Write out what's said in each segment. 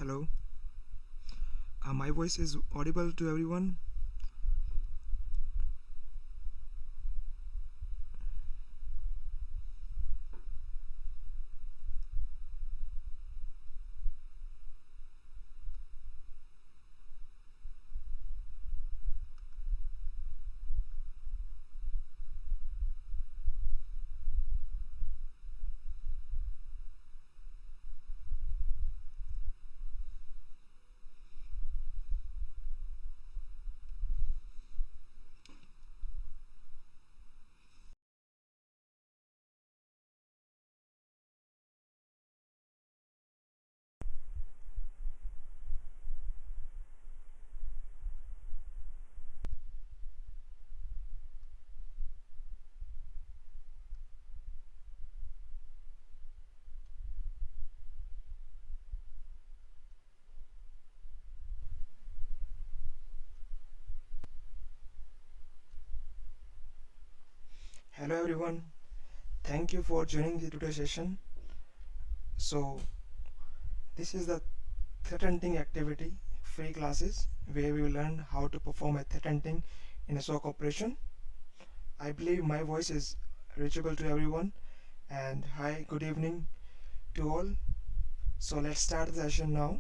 Hello. My voice is audible to everyone. Hello everyone. Thank you for joining the today's session. So this is the threat hunting activity free classes where we will learn how to perform a threat hunting in a SOC operation. I believe my voice is reachable to everyone, and hi, good evening to all. So let's start the session now.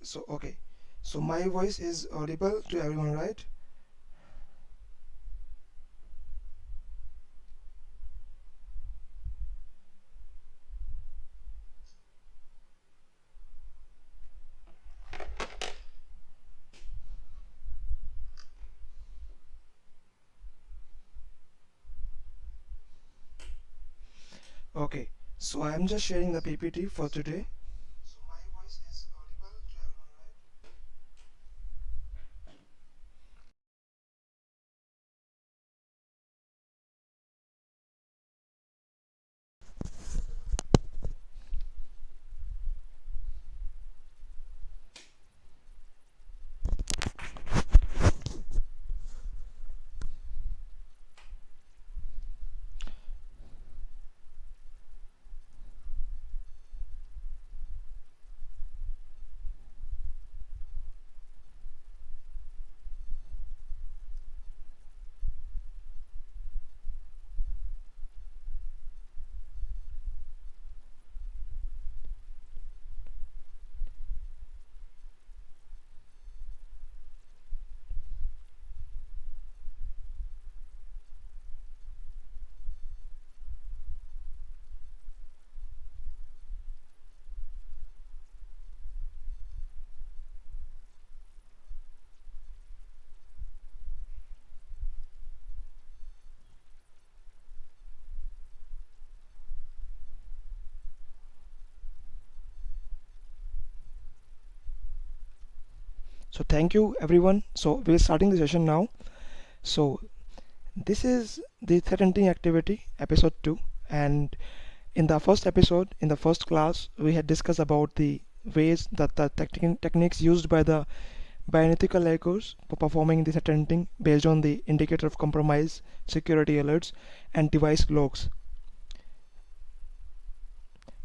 So okay. So my voice is audible to everyone, right? Okay. So I'm just sharing the PPT for today. So my voice is audible to everyone, right? So thank you everyone. So we're starting the session now. So this is the threat hunting activity episode 2, and in the first episode, in the first class, we had discussed about the ways that the techniques used by unethical hackers for performing the threat hunting based on the indicator of compromise, security alerts, and device logs.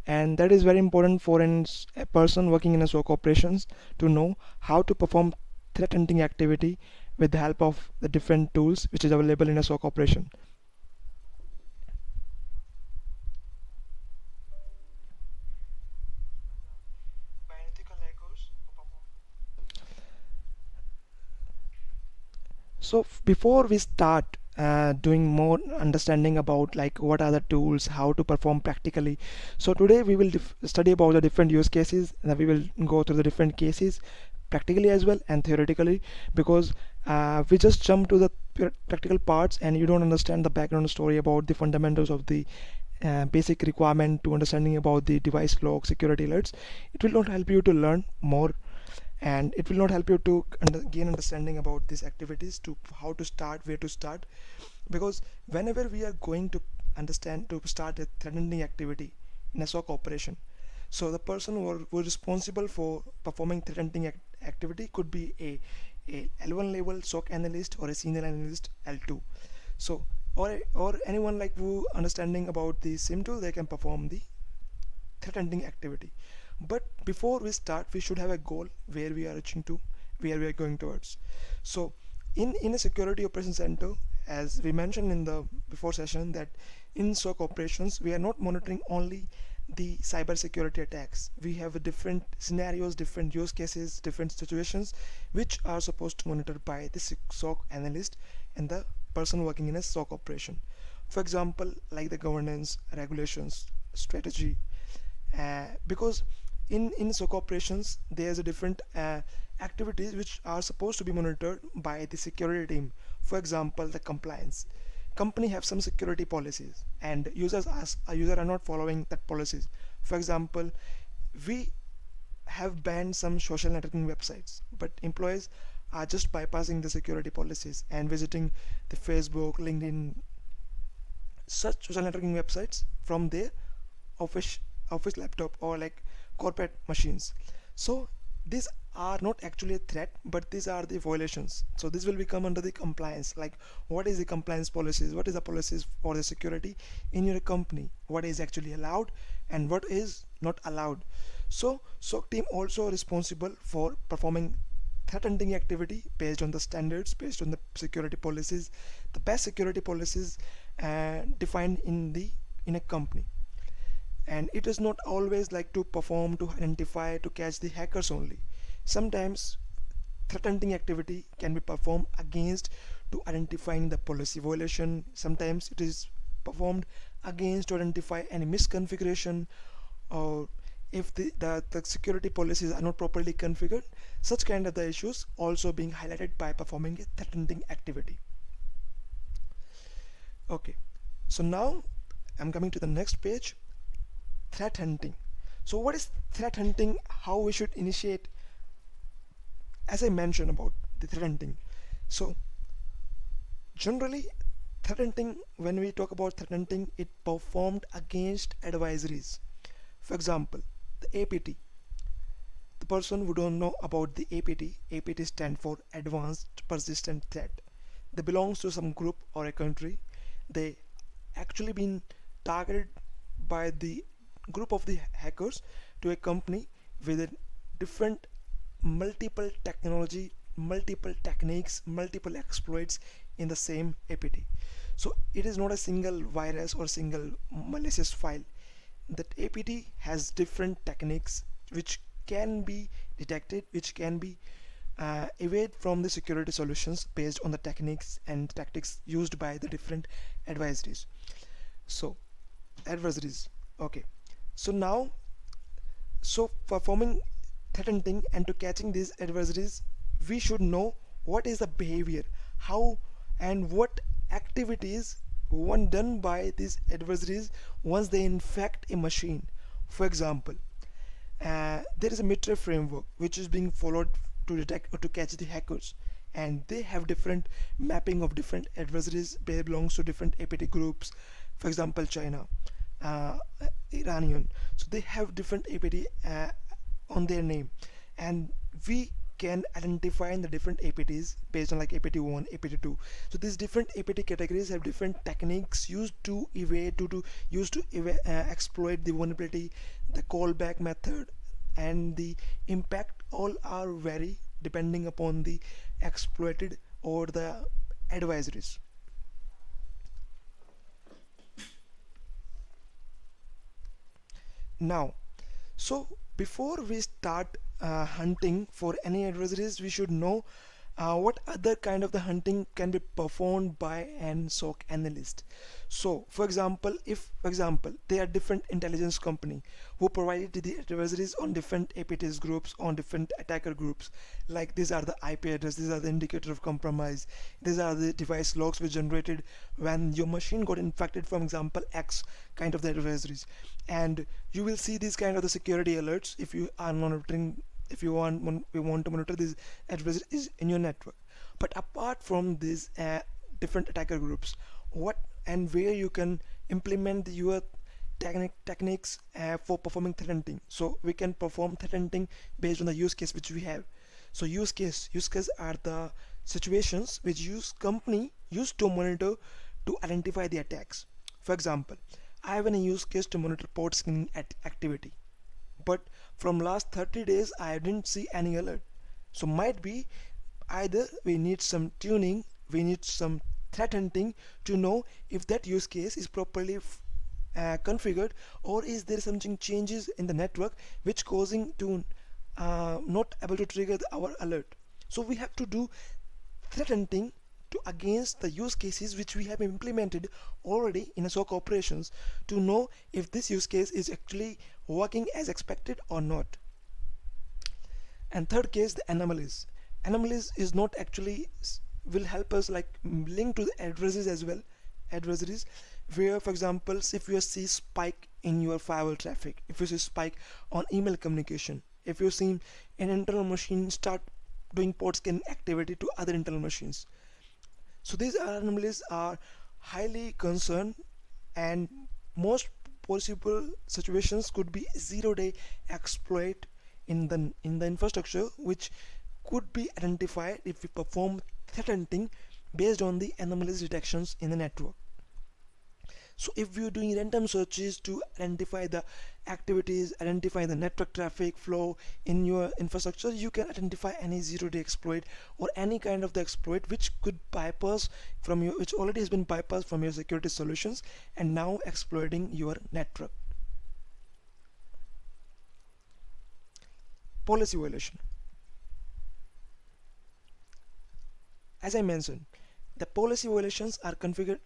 And that is very important for a person working in a SOC operations to know how to perform threat hunting activity with the help of the different tools which is available in a SOC operation. So before we start doing more understanding about like what are the tools, how to perform practically, so today we will study about the different use cases, and we will go through the different cases practically as well and theoretically, because we just jump to the practical parts and you don't understand the background story about the fundamentals of the basic requirement to understanding about the device log security alerts. It will not help you to learn more, and it will not help you to gain understanding about these activities, to how to start, where to start, because whenever we are going to understand to start a threatening activity in a SOC operation, so the person who is responsible for performing threatening activity could be a L1 level SOC analyst or a senior analyst L2. So or anyone like who understanding about the SIM tool, they can perform the threatening activity. But before we start, we should have a goal where we are reaching to, where we are going towards. So in a security operations center, as we mentioned in the before session, that in SOC operations we are not monitoring only the cyber security attacks. We have different scenarios, different use cases, different situations which are supposed to monitor by the SOC analyst and the person working in a SOC operation. For example, like the governance, regulations, strategy, because in SOC operations there's a different activities which are supposed to be monitored by the security team. For example, the compliance. Company have some security policies and users as a user are not following that policies. For example, we have banned some social networking websites, but employees are just bypassing the security policies and visiting the Facebook, LinkedIn, such social networking websites from their office laptop or like corporate machines. So these are not actually a threat, but these are the violations. So this will become under the compliance, like what is the compliance policies, what is the policies for the security in your company, what is actually allowed and what is not allowed. So SOC team also responsible for performing threat hunting activity based on the standards, based on the security policies, the best security policies defined in a company. And it is not always like to perform, to identify, to catch the hackers only. Sometimes threat hunting activity can be performed against to identifying the policy violation. Sometimes it is performed against to identify any misconfiguration, or if the security policies are not properly configured. Such kind of the issues also being highlighted by performing a threat hunting activity. Okay, so now I'm coming to the next page, threat hunting. So what is threat hunting, how we should initiate? As I mentioned about the threat hunting, so generally threat hunting, when we talk about threat hunting, it performed against advisories. For example, the APT, the person who don't know about the APT stand for advanced persistent threat. They belongs to some group or a country. They actually been targeted by the group of the hackers to a company with a different multiple technology, multiple techniques, multiple exploits in the same APT. So it is not a single virus or single malicious file. That APT has different techniques which can be detected, which can be evade from the security solutions based on the techniques and tactics used by the different advisories. So adversaries. Okay, so now, so performing threat hunting and to catching these adversaries, we should know what is the behavior, how and what activities one done by these adversaries once they infect a machine. For example, there is a MITRE framework which is being followed to detect or to catch the hackers, and they have different mapping of different adversaries. They belongs to different APT groups. For example, China, uh, Iranian. So they have different APT on their name, and we can identify in the different APTs based on like APT 1, APT 2. So these different APT categories have different techniques used to evade exploit the vulnerability, the callback method, and the impact all are vary depending upon the exploited or the advisories. Now, so before we start hunting for any adversaries, we should know What other kind of the hunting can be performed by an SOC analyst? So, for example, if for example they are different intelligence company who provided the advisories on different APTs groups, on different attacker groups, like these are the IP address, these are the indicator of compromise, these are the device logs which generated when your machine got infected, for example X kind of the advisories, and you will see these kind of the security alerts if you are monitoring, if you want to monitor these adversaries in your network. But apart from these different attacker groups, what and where you can implement your techniques for performing threat hunting. So we can perform threat hunting based on the use case which we have. So use case are the situations which use company use to monitor to identify the attacks. For example, I have a use case to monitor port scanning activity, but from last 30 days I didn't see any alert. So might be either we need some tuning, we need some threat hunting to know if that use case is properly configured, or is there something changes in the network which causing to not able to trigger our alert. So we have to do threat hunting to against the use cases which we have implemented already in a SOC operations to know if this use case is actually working as expected or not. And third case, the anomalies. Anomalies is not actually will help us like link to the adversaries as well. Adversaries where, for example, if you see spike in your firewall traffic, if you see spike on email communication, if you see an internal machine start doing port scan activity to other internal machines. So these anomalies are highly concerned, and most possible situations could be zero-day exploit in the infrastructure, which could be identified if we perform threat hunting based on the anomalies detections in the network. So if you're doing random searches to identify the activities, identify the network traffic flow in your infrastructure, you can identify any zero-day exploit or any kind of the exploit which could bypass from your, which already has been bypassed from your security solutions and now exploiting your network. Policy violation. As I mentioned, the policy violations are configured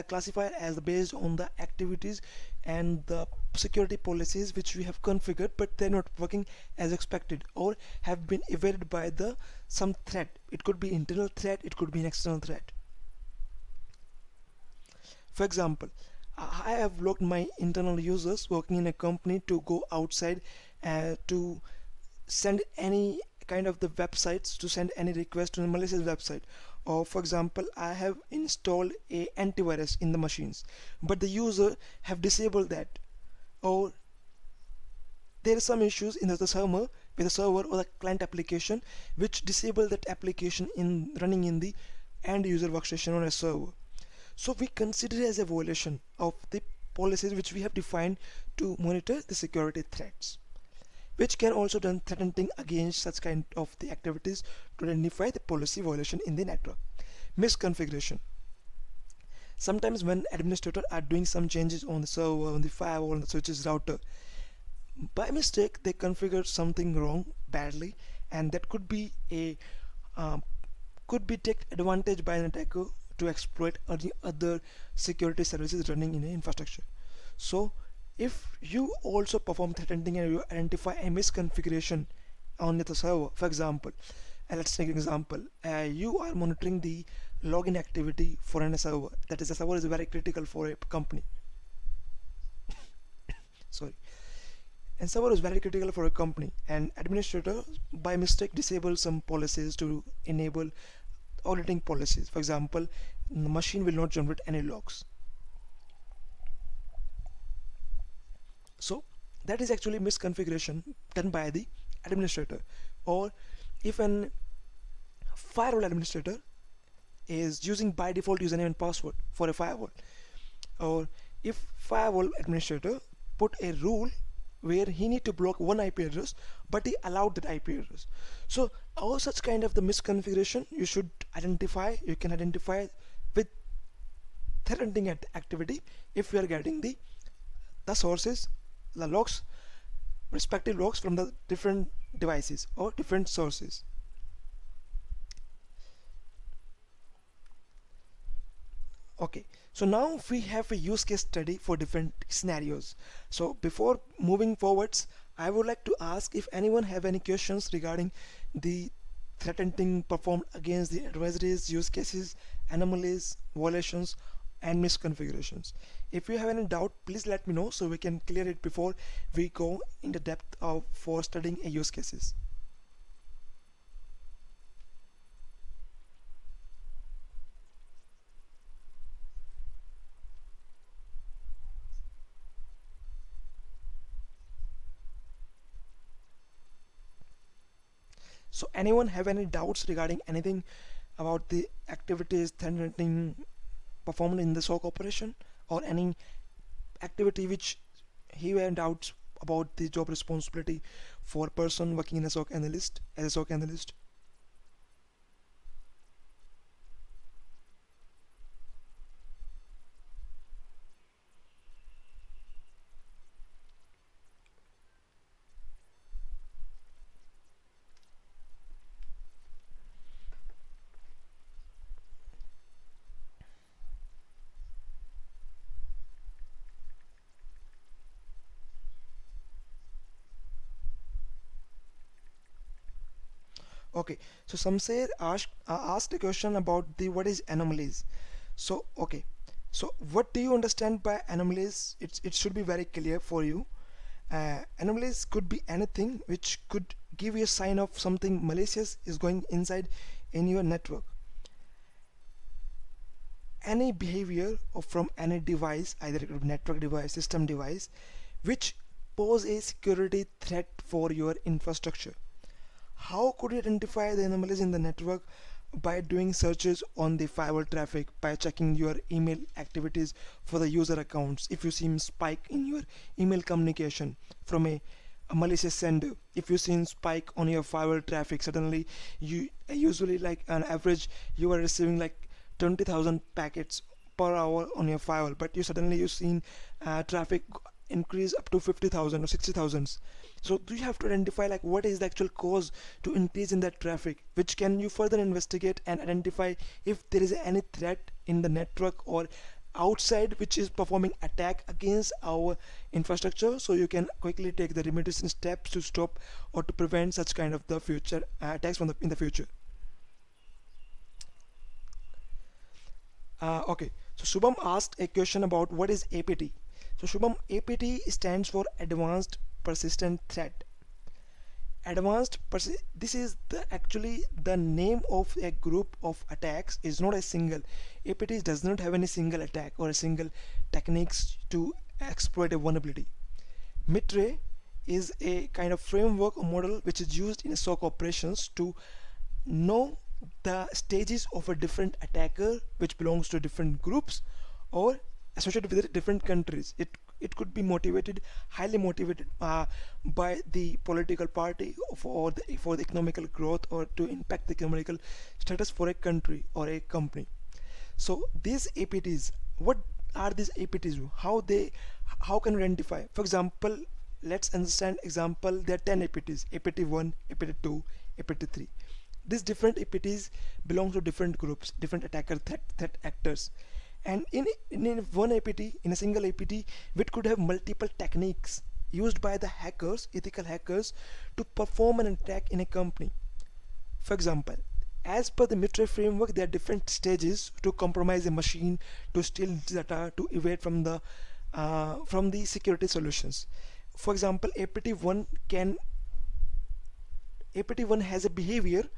classified as based on the activities and the security policies which we have configured, but they're not working as expected or have been evaded by the some threat. It could be internal threat, it could be an external threat. For example, I have blocked my internal users working in a company to go outside to send any kind of the websites, to send any request to a malicious website. Or for example, I have installed a antivirus in the machines, but the user have disabled that, or there are some issues in the server with the server or the client application which disable that application in running in the end user workstation on a server. So we consider it as a violation of the policies which we have defined to monitor the security threats, which can also done threatening against such kind of the activities to identify the policy violation in the network. Misconfiguration. Sometimes when administrators are doing some changes on the server, on the firewall, on the switches router, by mistake they configure something wrong badly, and that could be a could be taken advantage by an attacker to exploit any other security services running in an infrastructure. So if you also perform threat hunting and you identify a misconfiguration on the server, for example, let's take an example, you are monitoring the login activity for a server, that is, the server is very critical for a company. Sorry. And server is very critical for a company, and administrator by mistake disable some policies to enable auditing policies. For example, the machine will not generate any logs. So that is actually misconfiguration done by the administrator. Or if an firewall administrator is using by default username and password for a firewall, or if firewall administrator put a rule where he need to block one IP address but he allowed that IP address. So all such kind of the misconfiguration you should identify, you can identify with threat hunting activity if you are getting the sources, the logs, respective logs from the different devices or different sources. Okay, so now we have a use case study for different scenarios. So before moving forwards, I would like to ask if anyone have any questions regarding the threat hunting performed against the advisories, use cases, anomalies, violations, and misconfigurations. If you have any doubt, please let me know so we can clear it before we go into depth of for studying a use cases. So anyone have any doubts regarding anything about the activities threat hunting performed in the SOC operation, or any activity which he had doubts about the job responsibility for a person working in a SOC analyst as a SOC analyst? Okay, so Samser asked a question about the what is anomalies. So okay, so what do you understand by anomalies? It should be very clear for you. Anomalies could be anything which could give you a sign of something malicious is going inside in your network. Any behavior of from any device, either it could be network device, system device, which pose a security threat for your infrastructure. How could you identify the anomalies in the network? By doing searches on the firewall traffic, by checking your email activities for the user accounts. If you see spike in your email communication from a malicious sender, if you see spike on your firewall traffic, suddenly you usually like on average you are receiving like 20,000 packets per hour on your firewall, but you seen traffic increase up to 50,000 or 60,000. So do you have to identify like what is the actual cause to increase in that traffic, which can you further investigate and identify if there is any threat in the network or outside which is performing attack against our infrastructure, so you can quickly take the remediation steps to stop or to prevent such kind of the future attacks from in the future. Okay, so Shubham asked a question about what is APT. So Shubham, APT stands for Advanced Persistent Threat. This is the actually the name of a group of attacks, is not a single. APT does not have any single attack or a single techniques to exploit a vulnerability. MITRE is a kind of framework or model which is used in SOC operations to know the stages of a different attacker which belongs to different groups or associated with different countries. It could be motivated, highly motivated by the political party for the economical growth or to impact the economical status for a country or a company. So these APTs, what are these APTs? How can we identify? For example, let's understand example. There are 10 APTs: APT 1, APT 2, APT 3. These different APTs belong to different groups, different attacker threat actors. And in one APT, in a single APT, we could have multiple techniques used by the hackers, ethical hackers, to perform an attack in a company. For example, as per the MITRE framework, there are different stages to compromise a machine, to steal data, to evade from the security solutions. For example, APT1 has a behavior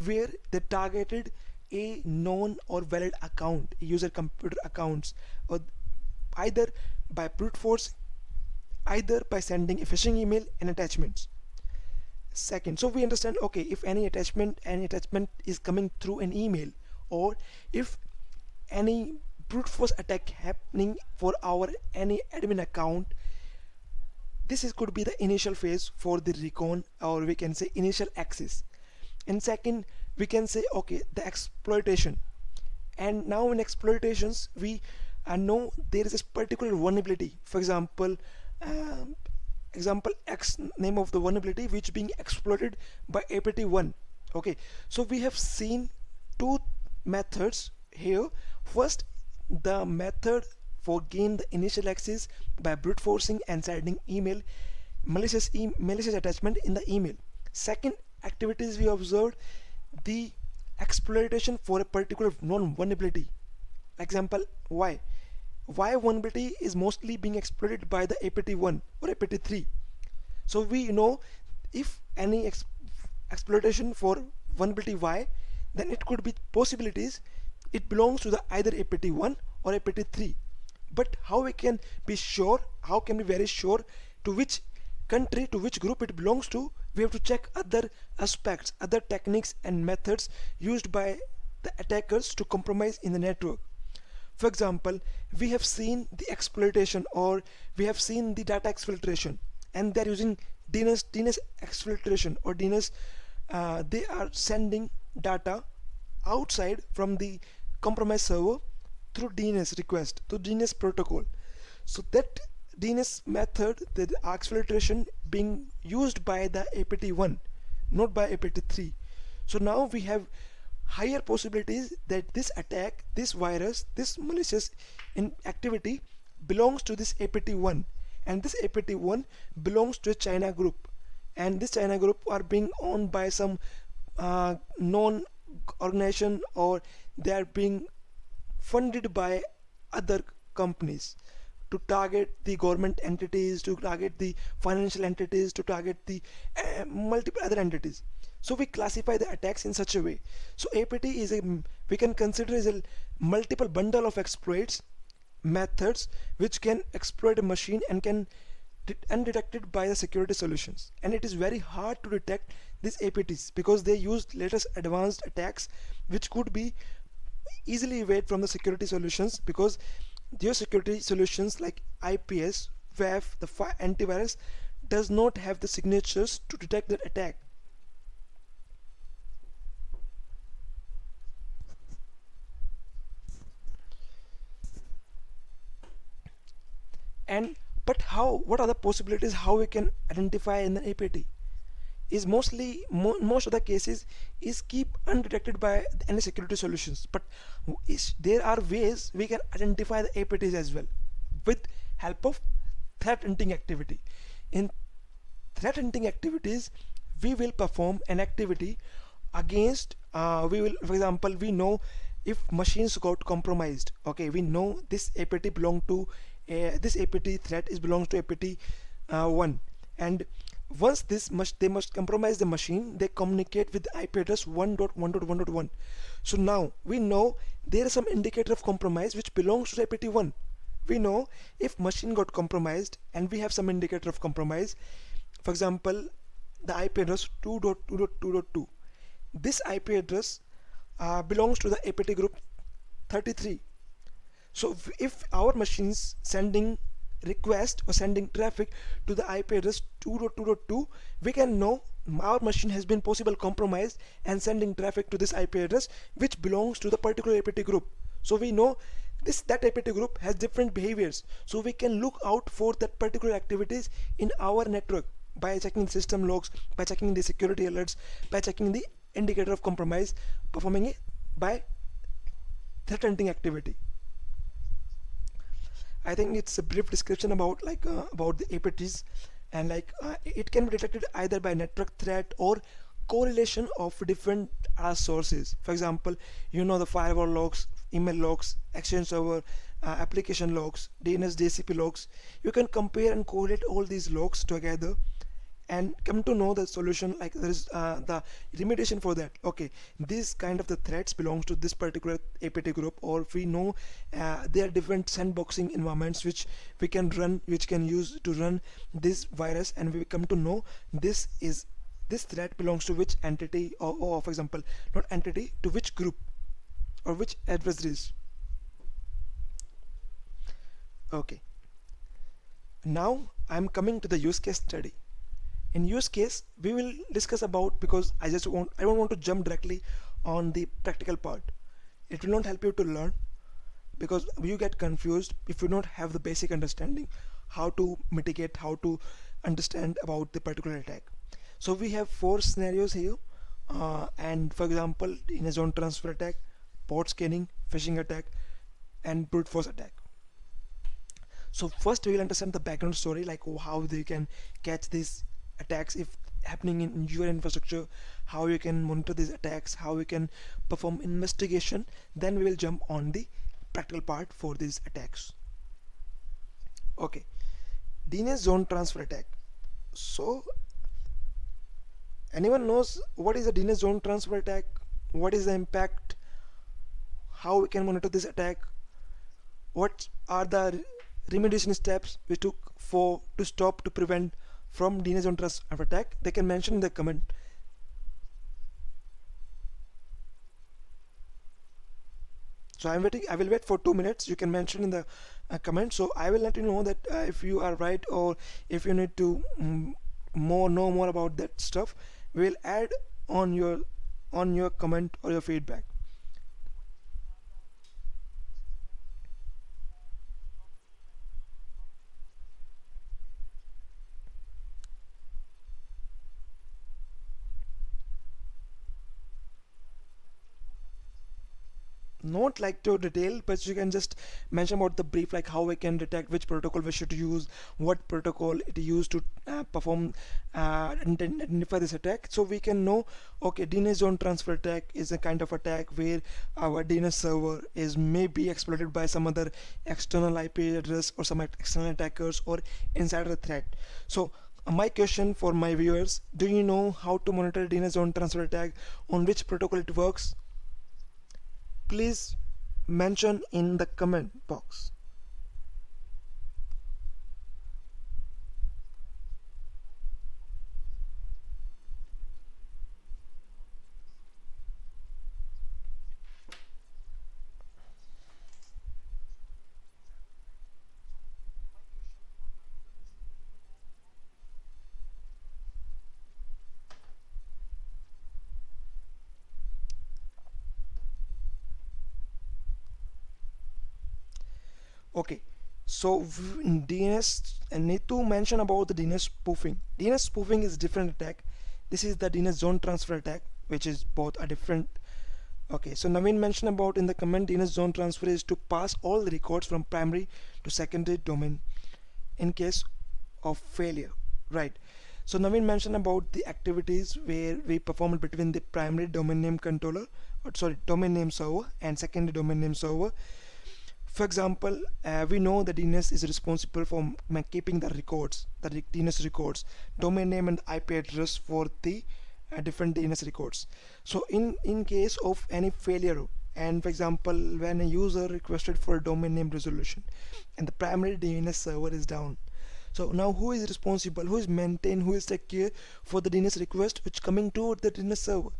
where they targeted a known or valid account, user computer accounts, or either by brute force, either by sending a phishing email and attachments. Second, so we understand, okay, if any attachment is coming through an email, or if any brute force attack happening for our any admin account, could be the initial phase for the recon, or we can say initial access. And second, we can say, okay, the exploitation. And now in exploitations, we know there is a particular vulnerability. For example, example X, name of the vulnerability which being exploited by APT1. Okay, so we have seen two methods here. First, the method for gain the initial access by brute forcing and sending email malicious attachment in the email. Second activities we observed the exploitation for a particular known vulnerability. Example, why vulnerability is mostly being exploited by the APT1 or APT3. So we know if any exploitation for vulnerability Y, then it could be possibilities it belongs to the either APT1 or APT3. But how we can be sure, how can we be very sure to which country, to which group it belongs to? We have to check other aspects, other techniques and methods used by the attackers to compromise in the network. For example, we have seen the exploitation, or we have seen the data exfiltration, and they are using DNS exfiltration or DNS. They are sending data outside from the compromised server through DNS request, through DNS protocol. So that DNS method, the exfiltration being used by the APT1, not by APT3. So now we have higher possibilities that this attack, this virus, this malicious activity belongs to this APT1, and this APT1 belongs to a China group, and this China group are being owned by some known organization, or they are being funded by other companies to target the government entities, to target the financial entities, to target the multiple other entities. So we classify the attacks in such a way. So APT is we can consider as a multiple bundle of exploits methods which can exploit a machine and can undetected by the security solutions. And it is very hard to detect these APTs because they use latest advanced attacks which could be easily evade from the security solutions, because their security solutions like IPS, WAF, the antivirus does not have the signatures to detect that attack. And but what are the possibilities how we can identify in the APT? Is mostly most of the cases is keep undetected by any security solutions, but there are ways we can identify the APTs as well with help of threat hunting activity. In threat hunting activities, we will perform an activity against we will, for example, we know if machines got compromised. Okay, we know this APT belong to this APT threat is belongs to APT 1, and once they must compromise the machine, they communicate with the IP address 1.1.1.1. So now we know there is some indicator of compromise which belongs to APT1. We know if machine got compromised and we have some indicator of compromise, for example the IP address 2.2.2.2, this IP address belongs to the APT group 33. So if our machines sending request or sending traffic to the IP address 2.2.2, we can know our machine has been possible compromised and sending traffic to this IP address which belongs to the particular APT group. So we know that APT group has different behaviors, so we can look out for that particular activities in our network by checking the system logs, by checking the security alerts, by checking the indicator of compromise, performing it by threat hunting activity. I think it's a brief description about about the APTs, and it can be detected either by network threat or correlation of different sources. For example, the firewall logs, email logs, exchange server, application logs, DNS DHCP logs. You can compare and correlate all these logs together and come to know the solution, like there is the remediation for that. Okay, this kind of the threats belongs to this particular APT group, or if we know there are different sandboxing environments which we can run, which can use to run this virus, and we come to know this threat belongs to which entity, or for example not entity, to which group or which adversaries. Okay, now I'm coming to the use case study. In use case we will discuss about, because I don't want to jump directly on the practical part. It will not help you to learn, because you get confused if you don't have the basic understanding how to mitigate, how to understand about the particular attack. So we have 4 scenarios here, and for example in a zone transfer attack, port scanning, phishing attack, and brute force attack. So first we will understand the background story, like how they can catch these attacks if happening in your infrastructure, how you can monitor these attacks, how you can perform investigation. Then we will jump on the practical part for these attacks. Okay, DNS zone transfer attack. So anyone knows what is a DNS zone transfer attack? What is the impact? How we can monitor this attack? What are the remediation steps we took for to stop to prevent from DNS zone transfer attack? They can mention in the comment. So I'm waiting. I will wait for 2 minutes. You can mention in the comment. So I will let you know that if you are right or if you need to know more about that stuff. We will add on your comment or your feedback. Not like to detail, but you can just mention about the brief, like how we can detect which protocol we should use, what protocol it used to perform and identify this attack, so we can know. Okay, DNS zone transfer attack is a kind of attack where our DNS server is maybe exploited by some other external IP address or some external attackers or insider threat. So my question for my viewers: do you know how to monitor DNS zone transfer attack, on which protocol it works? Please mention in the comment box. Okay, so in DNS, I need to mention about the DNS spoofing. DNS spoofing is different attack. This is the DNS zone transfer attack, which is both a different. Okay, so Naveen mentioned about in the comment, DNS zone transfer is to pass all the records from primary to secondary domain in case of failure, right? So Naveen mentioned about the activities where we perform between the primary domain name controller, or sorry, domain name server, and secondary domain name server. For example, we know the DNS is responsible for keeping the records, the DNS records, domain name and IP address for the different DNS records. So in case of any failure, and for example when a user requested for a domain name resolution and the primary DNS server is down, so now who is responsible, who is maintain, who is take care for the DNS request which coming to the DNS server?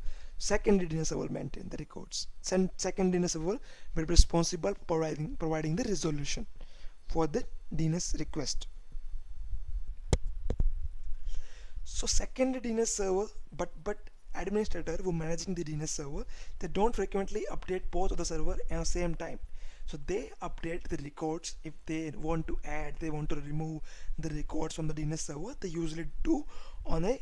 Secondary DNS server will maintain the records. Second DNS server will be responsible for providing the resolution for the DNS request. So secondary DNS server, but administrator who managing the DNS server, they don't frequently update both of the server at the same time. So they update the records if they want to add, they want to remove the records from the DNS server. They usually do on a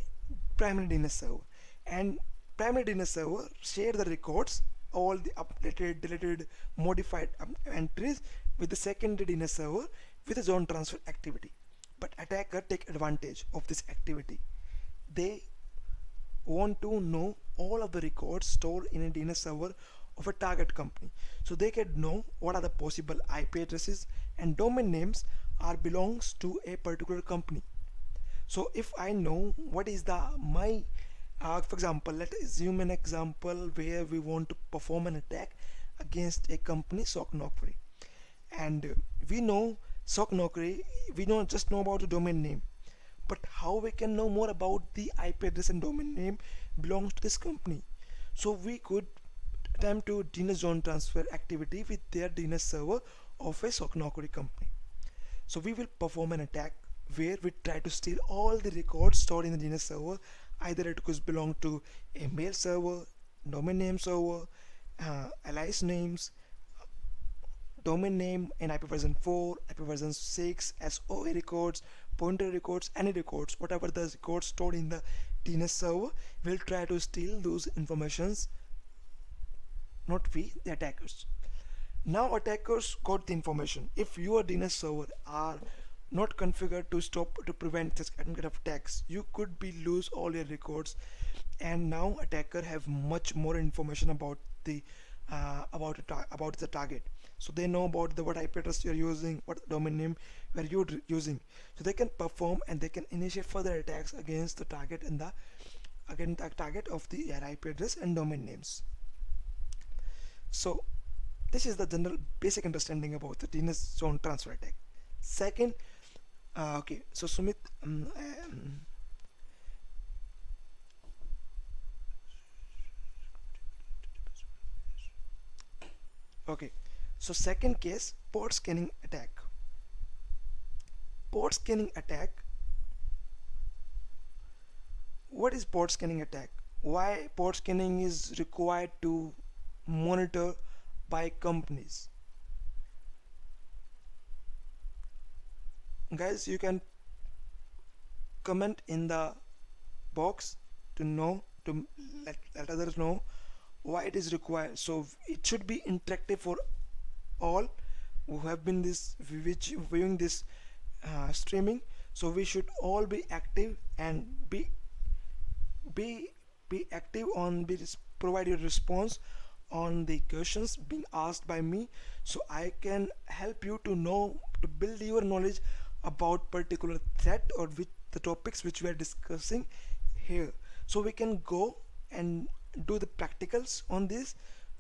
primary DNS server, and primary DNS server share the records, all the updated, deleted, modified entries with the secondary DNS server with a zone transfer activity. But attacker take advantage of this activity. They want to know all of the records stored in a DNS server of a target company, so they can know what are the possible IP addresses and domain names are belongs to a particular company. So if I know what is the my for example, let's assume an example where we want to perform an attack against a company, SOC Naukri, and we know SOC Naukri, we don't just know about the domain name, but how we can know more about the IP address and domain name belongs to this company. So we could attempt to DNS zone transfer activity with their DNS server of a SOC Naukri company. So we will perform an attack where we try to steal all the records stored in the DNS server. Either it could belong to a mail server, domain name server, alias names, domain name in IP version 4, IP version 6, SOA records, pointer records, any records, whatever the records stored in the DNS server, we'll try to steal those informations, not we, the attackers. Now attackers got the information. If your DNS server are not configured to stop to prevent this kind of attacks, you could be lose all your records. And now attacker have much more information about the about the target. So they know about the what IP address you're using, what domain name where you're using. So they can perform and they can initiate further attacks against the target and the against the target of the IP address and domain names. So this is the general basic understanding about the DNS zone transfer attack. Second, okay, so Sumit, okay, so second case, port scanning attack. Port scanning attack. What is port scanning attack? Why port scanning is required to monitor by companies? Guys, you can comment in the box to know, to let others know why it is required. So it should be interactive for all who have been viewing this streaming. So we should all be active and be active on provide your response on the questions being asked by me, so I can help you to know, to build your knowledge about particular threat or which the topics which we are discussing here. So we can go and do the practicals on this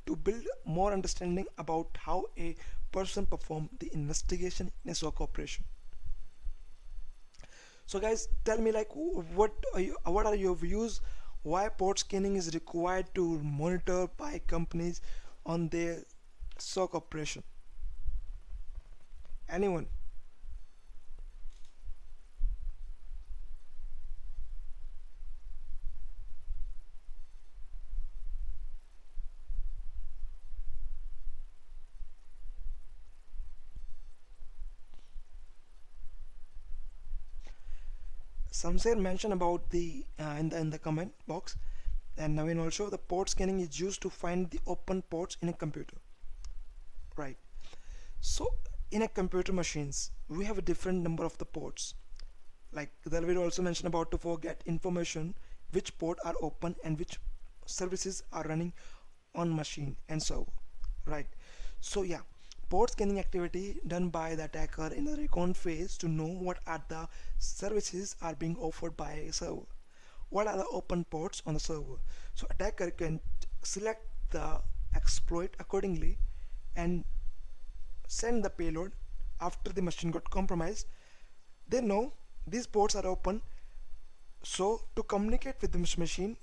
to build more understanding about how a person perform the investigation in a SOC operation. So guys, tell me, like, what are your views why port scanning is required to monitor by companies on their SOC operation? Anyone? Samser mentioned about the in the comment box, and Naveen also, the port scanning is used to find the open ports in a computer, right? So in a computer machines we have a different number of the ports, like Dalvir also mentioned about to forget information which port are open and which services are running on machine and so, right? So yeah, port scanning activity done by the attacker in the recon phase to know what are the services are being offered by a server, what are the open ports on the server. So attacker can select the exploit accordingly and send the payload after the machine got compromised. They know these ports are open, so to communicate with this machine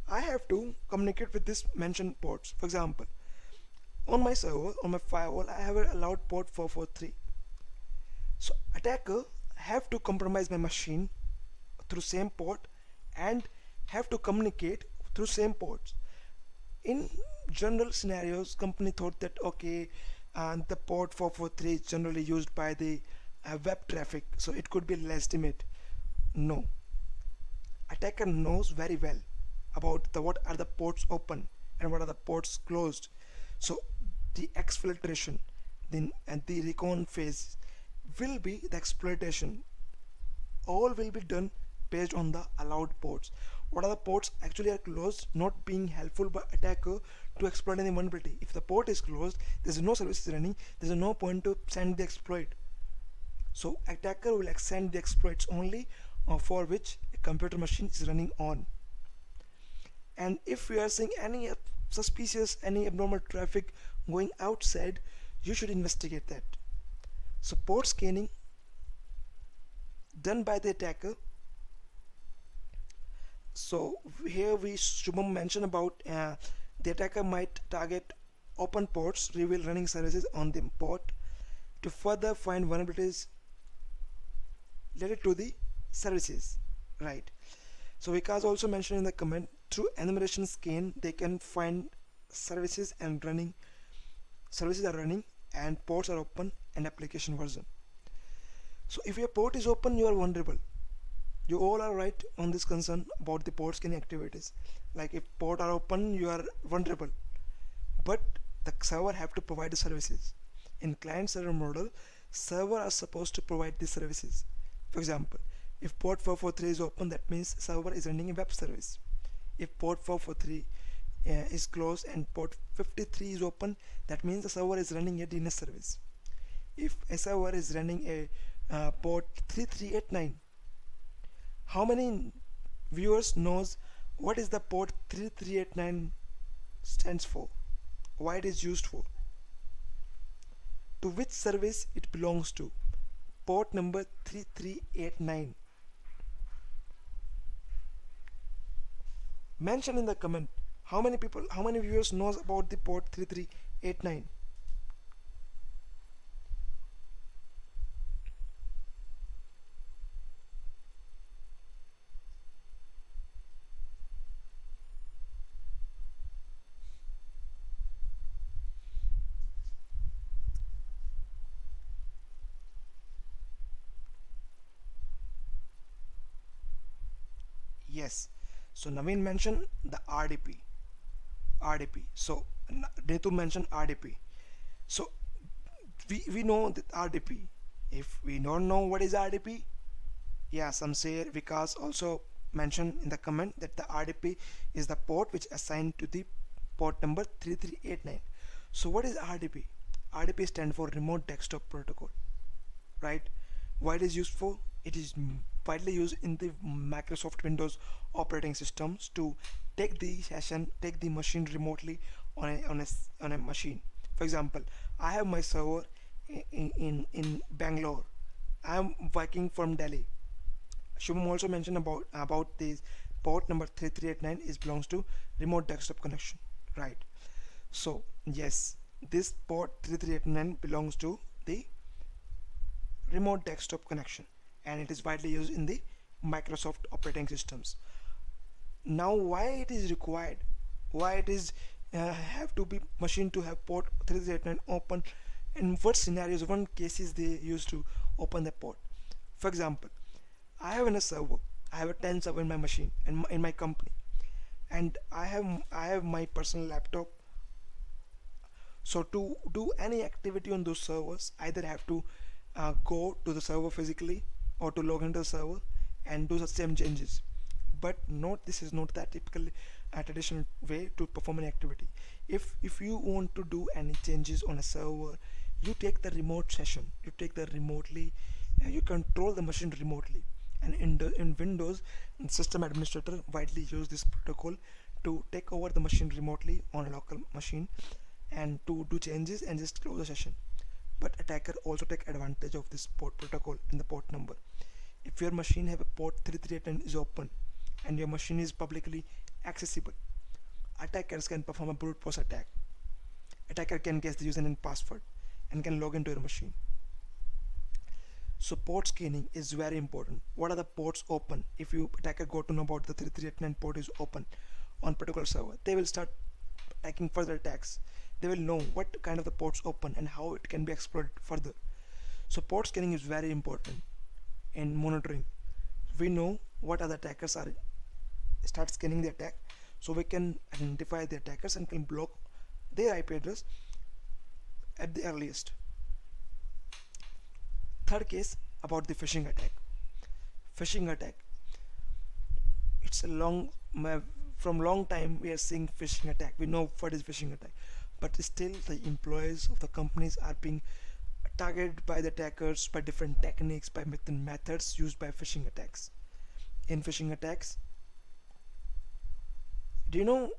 I have to communicate with this mentioned ports. For example, on my server, on my firewall, I have a allowed port 443. So attacker have to compromise my machine through same port and have to communicate through same ports. In general scenarios, company thought that okay, and the port 443 is generally used by the web traffic, so it could be legitimate. No, attacker knows very well about what are the ports open and what are the ports closed. So the exfiltration then and the recon phase will be the exploitation. All will be done based on the allowed ports. What are the ports actually are closed, not being helpful by attacker to exploit any vulnerability. If the port is closed, there is no services running, there is no point to send the exploit. So attacker will send the exploits only for which a computer machine is running on. And if we are seeing any suspicious, any abnormal traffic going outside, you should investigate that. So port scanning done by the attacker. So here we Shubham mentioned about the attacker might target open ports, reveal running services on the port to further find vulnerabilities related to the services, right? So Vikas also mentioned in the comment, through enumeration scan they can find services and running services are running and ports are open and application version. So if your port is open, you are vulnerable. You all are right on this concern about the port scanning activities. Like if port are open, you are vulnerable. But the server have to provide the services. In client server model, server are supposed to provide the services. For example, if port 443 is open, that means server is running a web service. If port 443 is closed and port 53 is open, that means the server is running a DNS service. If a server is running a port 3389, how many viewers knows what is the port 3389 stands for, why it is used for, to which service it belongs to? Port number 3389. Mention in the comment how many viewers knows about the port 3389. Yes, so Naveen mentioned the RDP. So Netu mentioned RDP. So we know that RDP. If we don't know what is RDP, yeah, some say Vikas also mentioned in the comment that the RDP is the port which assigned to the port number 3389. So what is RDP? RDP stands for Remote Desktop Protocol, right? Why it is used for? It is widely used in the Microsoft Windows operating systems to take the machine remotely on a machine. For example, I have my server in Bangalore. I am working from Delhi. Shubham also mentioned about this port number 3389 is belongs to remote desktop connection, right? So yes, this port 3389 belongs to the remote desktop connection, and it is widely used in the Microsoft operating systems. Now why it is required, why it is have to be machine to have port 3389 open, and what scenarios, what cases they use to open the port. For example, I have in a server, I have a 10 server in my machine and in my company, and I have my personal laptop. So to do any activity on those servers, either have to go to the server physically or to log into the server and do the same changes. But not, this is not that typical traditional way to perform an activity. If you want to do any changes on a server, you take the remote session, you take the remotely, you control the machine remotely. And in Windows, system administrator widely use this protocol to take over the machine remotely on a local machine and to do changes and just close the session. But attacker also take advantage of this port protocol in the port number. If your machine have a port 3389 is open and your machine is publicly accessible, attackers can perform a brute force attack. Attacker can guess the username and password and can log into your machine. So port scanning is very important. What are the ports open? If you attacker go to know about the 3389 port is open on particular server, they will start attacking further attacks. They will know what kind of the ports open and how it can be exploited further. So port scanning is very important in monitoring. We know what other attackers are, start scanning the attack, so we can identify the attackers and can block their IP address at the earliest. Third case about the phishing attack. Phishing attack, it's a from long time we are seeing phishing attack. We know what is phishing attack, but still the employees of the companies are being targeted by the attackers by different techniques, by methods used by phishing attacks. In phishing attacks, do you know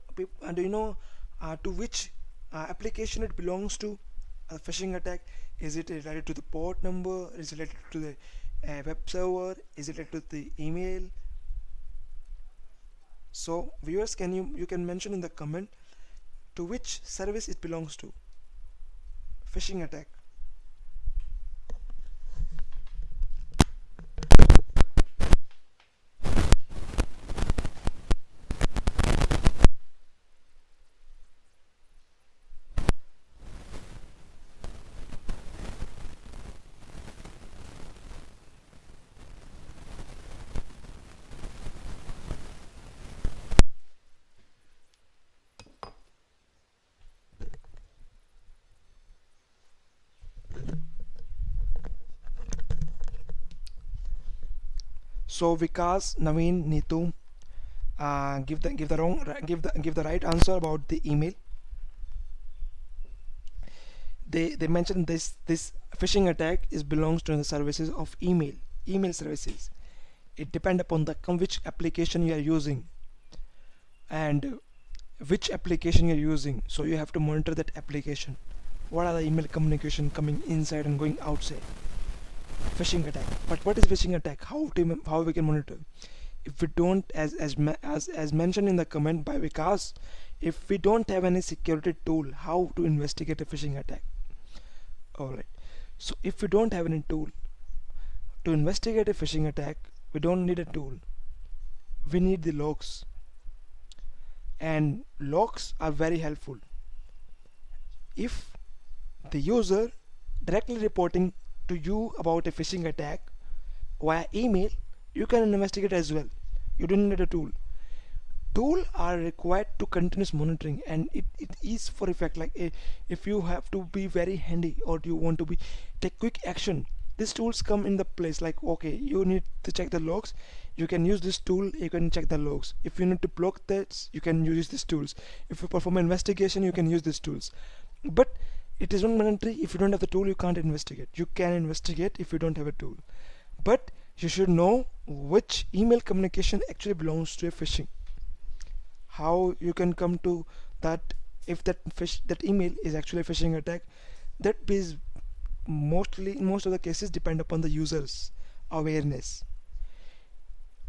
to which application it belongs to? A phishing attack, is it related to the port number, is it related to the web server, is it related to the email? So viewers, you can mention in the comment to which service it belongs to. Phishing attack. So Vikas, Naveen, Neetu, give the right answer about the email. They mentioned this phishing attack is belongs to the services of email services. It depend upon the which application you are using and which application you're using. So you have to monitor that application. What are the email communication coming inside and going outside? Phishing attack. But what is phishing attack? How we can monitor? If we don't, as mentioned in the comment by Vikas, if we don't have any security tool, how to investigate a phishing attack? Alright. So if we don't have any tool to investigate a phishing attack, we don't need a tool. We need the logs. And logs are very helpful. If the user directly reporting to you about a phishing attack via email, you can investigate as well. You don't need a tool. Tools are required to continuous monitoring, and it is for effect like if you have to be very handy or you want to be take quick action, these tools come in the place. Like, okay, you need to check the logs, you can use this tool, you can check the logs. If you need to block that, you can use these tools. If you perform an investigation, you can use these tools. But it is not mandatory. If you don't have the tool, you can't investigate. You can investigate if you don't have a tool, but you should know which email communication actually belongs to a phishing. How you can come to that, if that email is actually a phishing attack? That is mostly, in most of the cases, depend upon the users awareness.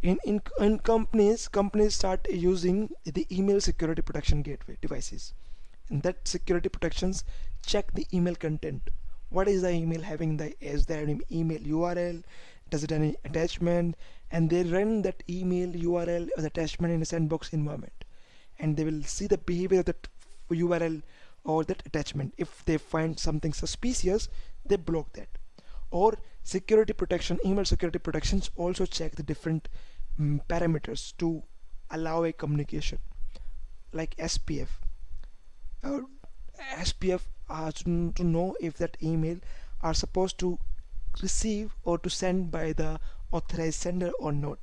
In companies start using the email security protection gateway devices, and that security protections check the email content. What is the email having? Is there any email URL? Does it any attachment? And they run that email URL or attachment in a sandbox environment, and they will see the behavior of that URL or that attachment. If they find something suspicious, they block that. Or security protection, email security protections also check the different parameters to allow a communication, like SPF. SPF to know if that email are supposed to receive or to send by the authorized sender or not.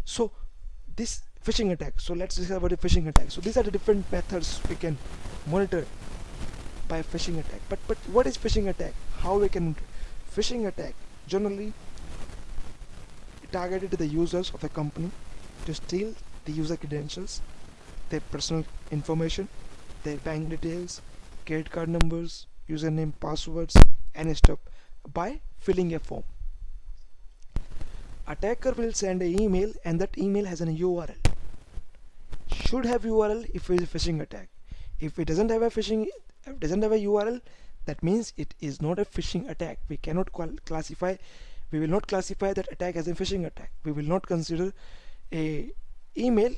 So this phishing attack. So let's discuss about the phishing attack. So these are the different methods we can monitor by phishing attack. But what is phishing attack? How we can phishing attack? Generally targeted to the users of a company to steal the user credentials, their personal information, their bank details, credit card numbers, username, passwords, and stuff by filling a form. Attacker will send an email, and that email has an URL. Should have URL if it is a phishing attack. If it doesn't have a URL, that means it is not a phishing attack. We cannot classify. We will not classify that attack as a phishing attack. We will not consider a email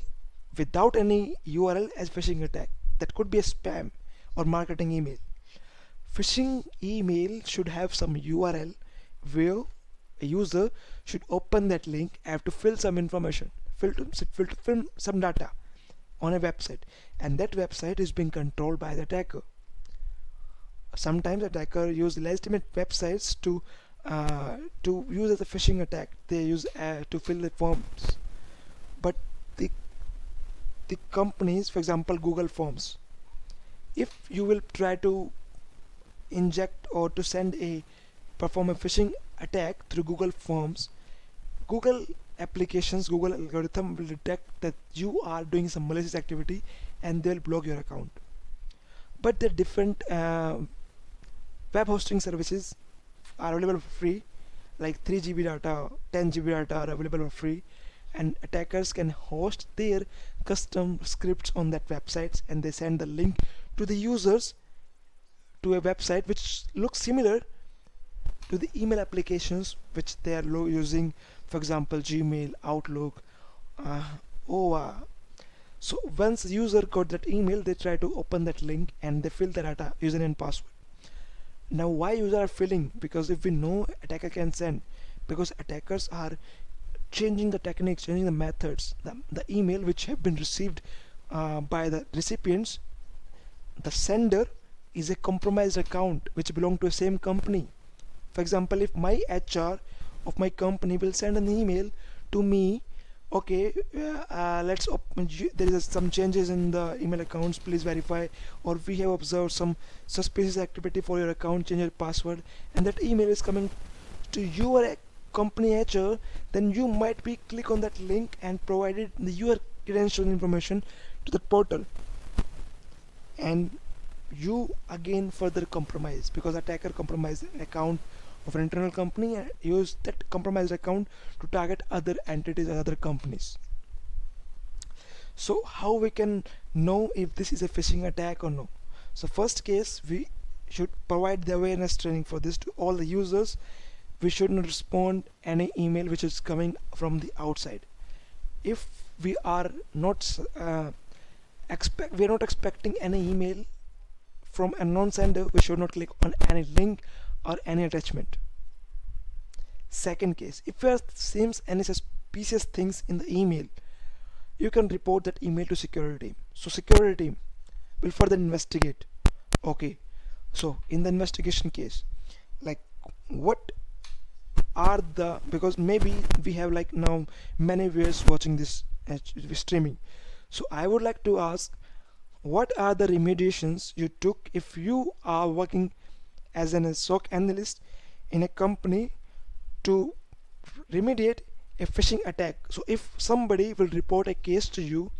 without any URL as phishing attack. That could be a spam or marketing email. Phishing email should have some URL where a user should open that link, have to fill some information, fill some data on a website, and that website is being controlled by the attacker. Sometimes attacker use legitimate websites to use as a phishing attack. They use to fill the forms, but the companies, for example Google Forms, if you will try to inject or to perform a phishing attack through Google Forms, Google applications, Google algorithm will detect that you are doing some malicious activity, and they'll block your account. But the different web hosting services are available for free, like 3 GB data, 10 GB data are available for free, and attackers can host their custom scripts on that websites, and they send the link to the users to a website which looks similar to the email applications which they are using, for example Gmail, Outlook, OA. So once the user got that email, they try to open that link and they fill the data, username and password. Now why users are filling? Because if we know attacker can send, because attackers are changing the techniques, changing the methods. The email which have been received by the recipients, the sender is a compromised account which belong to the same company. For example, if my HR of my company will send an email to me, okay, let's there is some changes in the email accounts, please verify, or we have observed some suspicious activity for your account, change your password, and that email is coming to your company HR, then you might be click on that link and provided your credential information to the portal, and you again further compromise, because attacker compromised an account of an internal company and use that compromised account to target other entities and other companies. So how we can know if this is a phishing attack or no? So first case, we should provide the awareness training for this to all the users. We should not respond any email which is coming from the outside. If we are not we are not expecting any email from a non-sender, we should not click on any link or any attachment. Second case, if there seems any suspicious things in the email, you can report that email to security team. So security team will further investigate. Okay, so in the investigation case, like what are the, because maybe we have like now many viewers watching this streaming, so I would like to ask, what are the remediations you took if you are working as an SOC analyst in a company to remediate a phishing attack? So if somebody will report a case to you,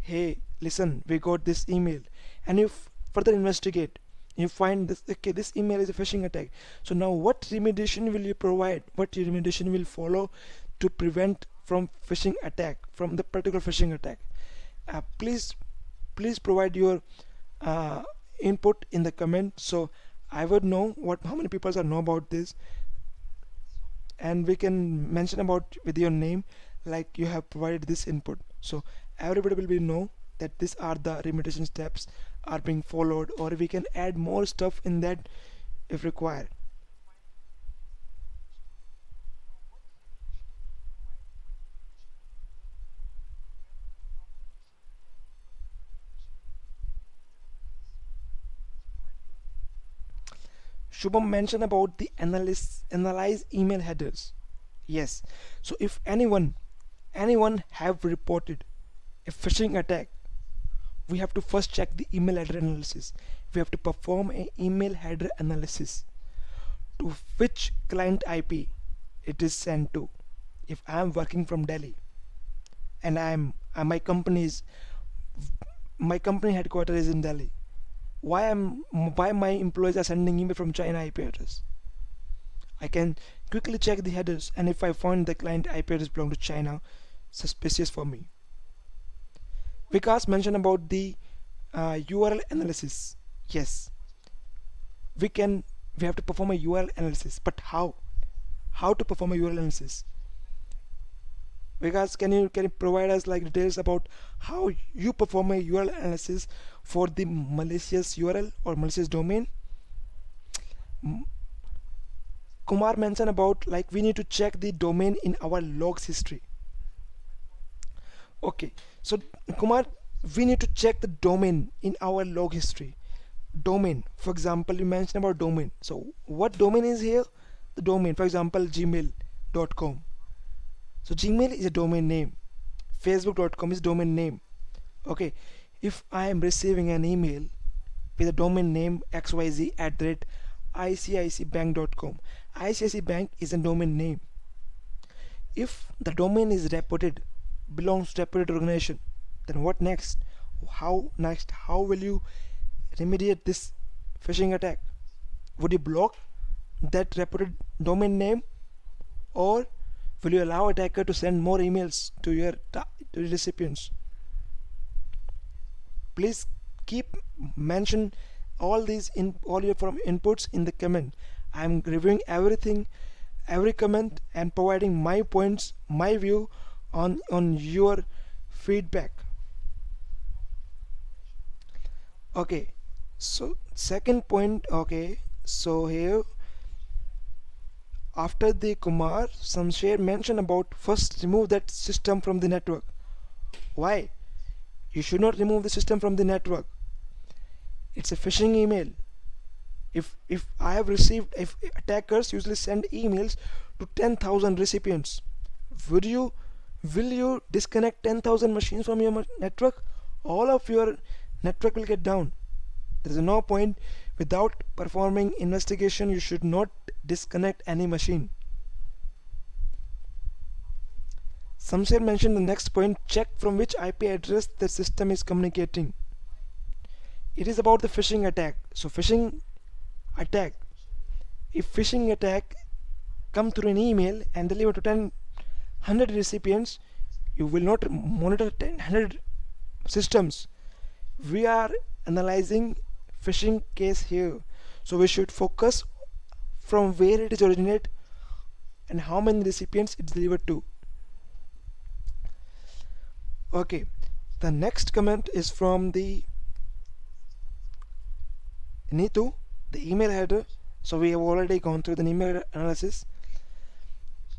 hey listen, we got this email, and you further investigate, you find this, okay, this email is a phishing attack, so now what remediation will you provide, what remediation will follow to prevent from phishing attack, from the particular phishing attack? Please provide your input in the comment, so I would know how many people know about this, and we can mention about with your name, like you have provided this input, so everybody will know that these are the remediation steps are being followed, or we can add more stuff in that if required. Shubham mentioned about the analyze email headers. Yes, so if anyone have reported a phishing attack, we have to first check the email header analysis. We have to perform an email header analysis to which client IP it is sent to. If I am working from Delhi and my company headquarters is in Delhi, why my employees are sending email from China IP address? I can quickly check the headers, and if I find the client IP address belong to China, suspicious for me. Vikas mentioned about the URL analysis. Yes, we have to perform a URL analysis, but how to perform a URL analysis? Vikas, can you provide us like details about how you perform a URL analysis for the malicious URL or malicious domain? Kumar mentioned about like we need to check the domain in our logs history. Okay, so Kumar, we need to check the domain in our log history. Domain, for example, you mentioned about domain. So what domain is here? The domain, for example, gmail.com. So Gmail is a domain name. Facebook.com is domain name. Okay, if I am receiving an email with a domain name xyz@icicbank.com, ICICI Bank is a domain name. If the domain is belongs to reputed organization, then what next? How will you remediate this phishing attack? Would you block that reputed domain name, or will you allow attacker to send more emails to your recipients? Please keep mention all these all your inputs in the comment. I'm reviewing everything, every comment, and providing my points, my view on your feedback. Okay, so second point. Okay, so here after the Kumar, some share mention about first remove that system from the network. Why? You should not remove the system from the network. It's a phishing email. If attackers usually send emails to 10,000 recipients, would you Will you disconnect 10,000 machines from your network? All of your network will get down. There is no point. Without performing investigation, you should not disconnect any machine. Samsher mentioned the next point: check from which IP address the system is communicating. It is about the phishing attack. So phishing attack, if phishing attack come through an email and deliver to 100 recipients, you will not monitor 100 systems. We are analyzing phishing case here, so we should focus from where it is originate and how many recipients it's delivered to. Okay, the next comment is from the Neetu, the email header. So we have already gone through the email analysis.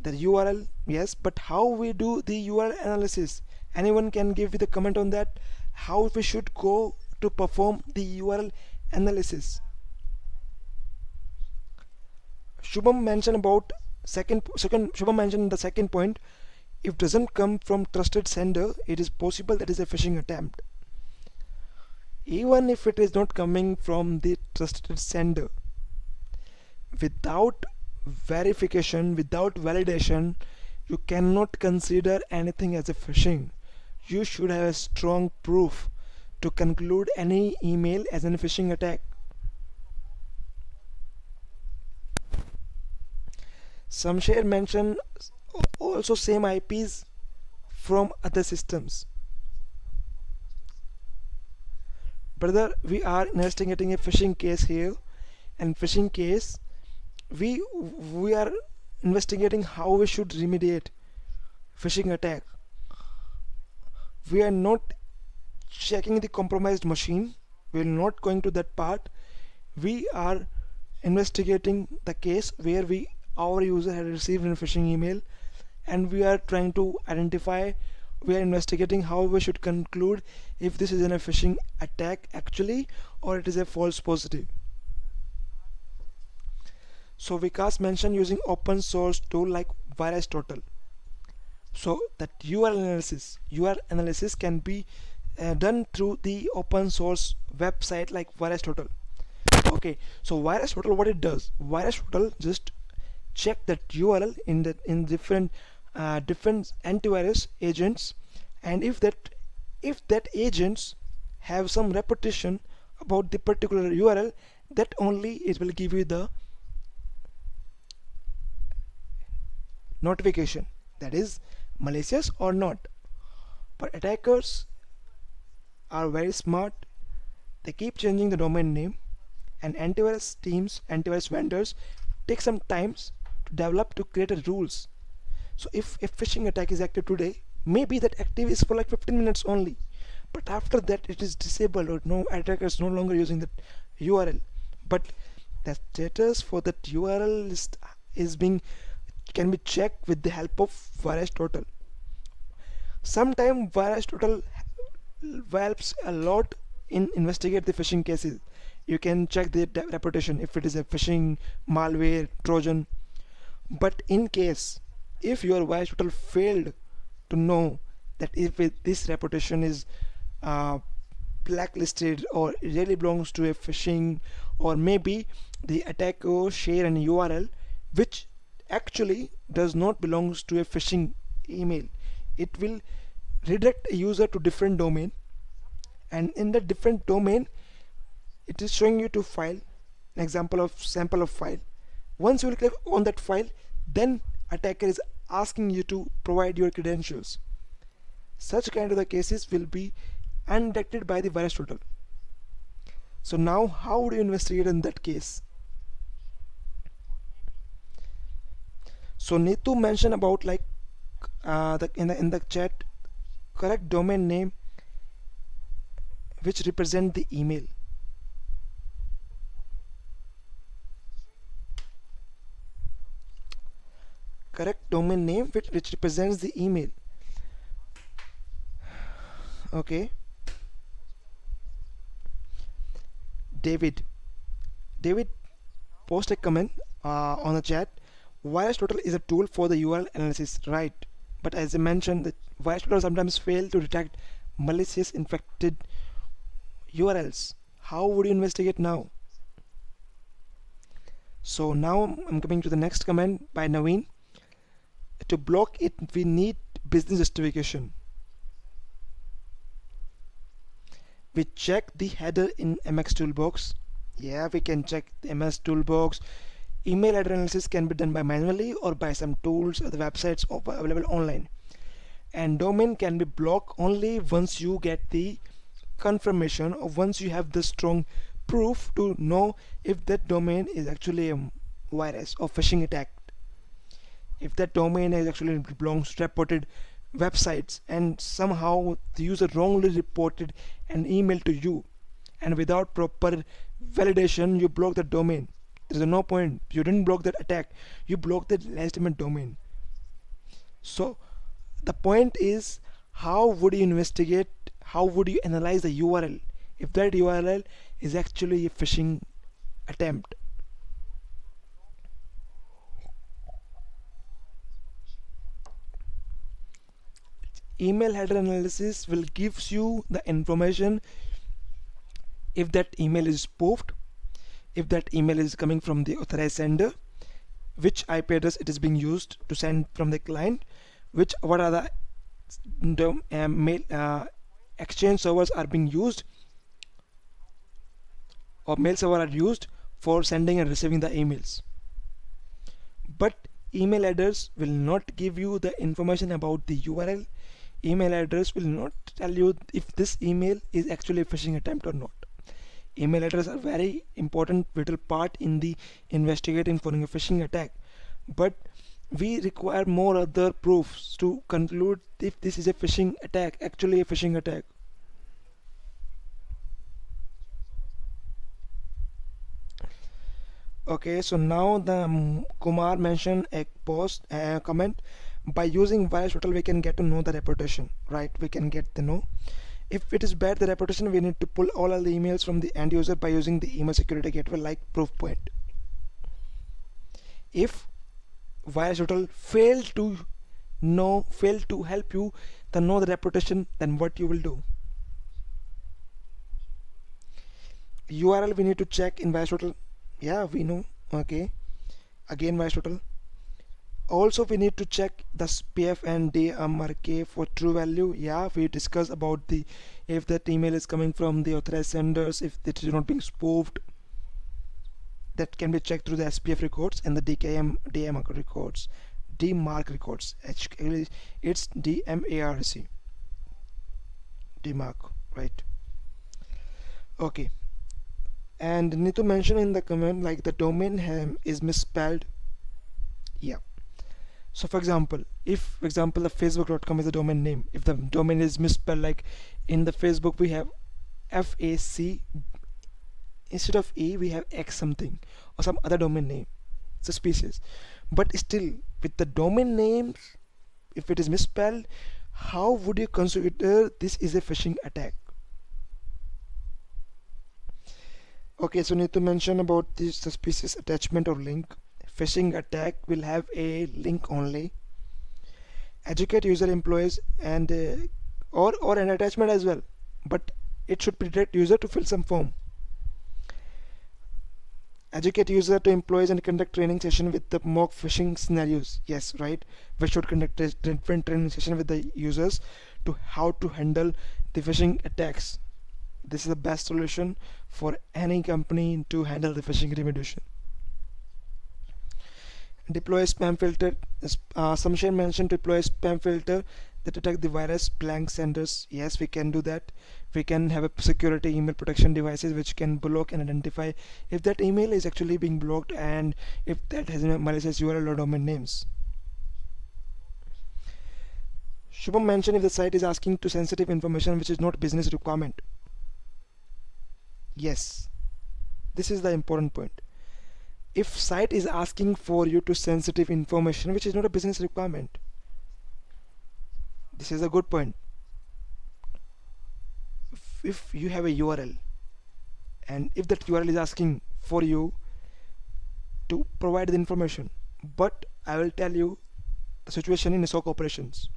The URL, yes, but how we do the URL analysis? Anyone can give me the comment on that? How we should go to perform the URL analysis? Shubham mentioned about Shubham mentioned the second point. If doesn't come from trusted sender, it is possible that is a phishing attempt. Even if it is not coming from the trusted sender, without verification, without validation, you cannot consider anything as a phishing. You should have a strong proof to conclude any email as a phishing attack. Samsher mentioned also same IPs from other systems. Brother, we are investigating a phishing case here, and phishing case we are investigating how we should remediate phishing attack. We are not checking the compromised machine. We are not going to that part. We are investigating the case where our user had received a phishing email, and we are trying to identify, we are investigating how we should conclude if this is a phishing attack actually, or it is a false positive. So Vikas mentioned using open source tool like VirusTotal. So that URL analysis can be done through the open source website like VirusTotal. Okay, so VirusTotal, what it does? VirusTotal just check that URL in different antivirus agents, and if that agents have some repetition about the particular URL, that only it will give you the notification that is malicious or not. But attackers are very smart. They keep changing the domain name, and antivirus vendors take some times to develop, to create a rules. So if a phishing attack is active today, maybe that active is for like 15 minutes only, but after that it is disabled, or no attacker is no longer using that URL. But the status for that URL can be checked with the help of VirusTotal. Sometimes VirusTotal helps a lot in investigate the phishing cases. You can check the reputation if it is a phishing, malware, trojan. But in case if your VirusTotal failed to know that if this reputation is blacklisted, or it really belongs to a phishing, or maybe the attacker share an URL which actually does not belongs to a phishing email, it will redirect a user to different domain, and in the different domain it is showing you to file an example of sample of file. Once you will click on that file, then attacker is asking you to provide your credentials. Such kind of the cases will be undetected by the VirusTotal. So now how do you investigate in that case? So Neetu mentioned about like in the chat, correct domain name which represent the email. Correct domain name which represents the email. Okay, David post a comment on the chat. VirusTotal is a tool for the URL analysis, right? But as I mentioned, the virus shooter sometimes fail to detect malicious infected URLs. How would you investigate now? So now I'm coming to the next comment by Naveen. To block it, we need business justification. We check the header in MX Toolbox. Yeah, we can check the MS Toolbox. Email header analysis can be done by manually or by some tools or the websites available online. And domain can be blocked only once you get the confirmation or once you have the strong proof to know if that domain is actually a virus or phishing attack. If that domain is actually belongs to reported websites and somehow the user wrongly reported an email to you and without proper validation you block the domain, there's no point. You didn't block that attack, you blocked the legitimate domain. So the point is, how would you investigate, how would you analyze the URL if that URL is actually a phishing attempt? Email header analysis will gives you the information if that email is spoofed, if that email is coming from the authorized sender, which IP address it is being used to send from the client, what are the mail exchange servers are being used or mail server are used for sending and receiving the emails. But email address will not give you the information about the URL. Email address will not tell you if this email is actually a phishing attempt or not. Email address are very important vital part in the investigating for a phishing attack, but we require more other proofs to conclude if this is a phishing attack, actually a phishing attack. Okay, so now the Kumar mentioned a post comment, by using virus total we can get to know the reputation, right? We can get to know if it is bad the reputation. We need to pull all of the emails from the end user by using the email security gateway like proof point. If virus total fail to help you to know the reputation, then what you will do? URL we need to check in virus total. Yeah, we know. Okay, again virus total. Also we need to check the SPF and DMRK for true value. Yeah, we discussed about the if that email is coming from the authorized senders, if it is not being spoofed, that can be checked through the SPF records and the DMRK records. DMARC records. Actually it's DMARC. DMARC, right? Okay. And need to mention in the comment like the domain name is misspelled. Yeah. So for example, if for example the facebook.com is the domain name, if the domain is misspelled, like in the Facebook we have FAC, instead of A we have X something or some other domain name, it's a species. But still with the domain names, if it is misspelled, how would you consider this is a phishing attack? Okay, so need to mention about this suspicious attachment or link. Phishing attack will have a link only. Educate user employees and or an attachment as well, but it should predict user to fill some form. Educate user to employees and conduct training session with the mock phishing scenarios. Yes, right. We should conduct a different training session with the users to how to handle the phishing attacks. This is the best solution for any company to handle the phishing remediation. Deploy spam filter. Samshay mentioned deploy spam filter that detect the virus blank senders. Yes, we can do that. We can have a security email protection devices which can block and identify if that email is actually being blocked and if that has a malicious URL or domain names. Shubham mentioned if the site is asking to sensitive information which is not business requirement. Yes, this is the important point. If site is asking for you to sensitive information which is not a business requirement, this is a good point. If you have a URL and if that URL is asking for you to provide the information, but I will tell you the situation in SOC operations.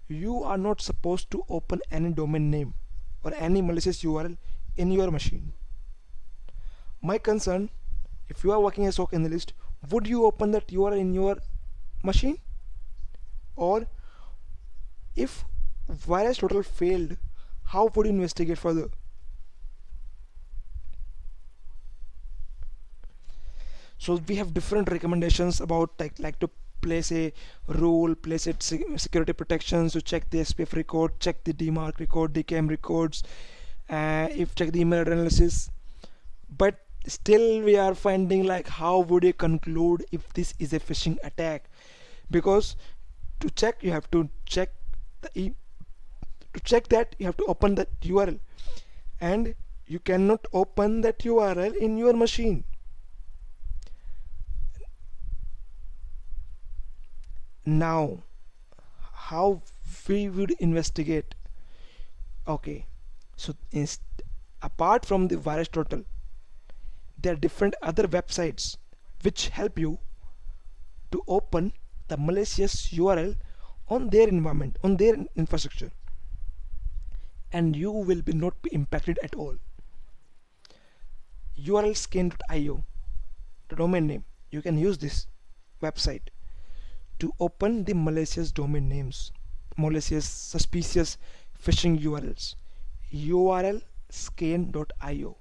You are not supposed to open any domain name or any malicious URL in your machine. My concern, if you are working as SOC analyst, would you open that URL in your machine? Or if virus total failed, how would you investigate further? So we have different recommendations about like to place a rule, place it security protections, to check the SPF record, check the DMARC record, DKM records, if check the email analysis. But still we are finding like how would you conclude if this is a phishing attack? Because to check you have to check the to check that you have to open that URL, and you cannot open that URL in your machine. Now how we would investigate? Okay, so apart from the virus total, there are different other websites which help you to open the malicious URL on their environment, on their infrastructure, and you will be not be impacted at all. urlscan.io, the domain name, you can use this website to open the malicious domain names, malicious suspicious phishing URLs. urlscan.io.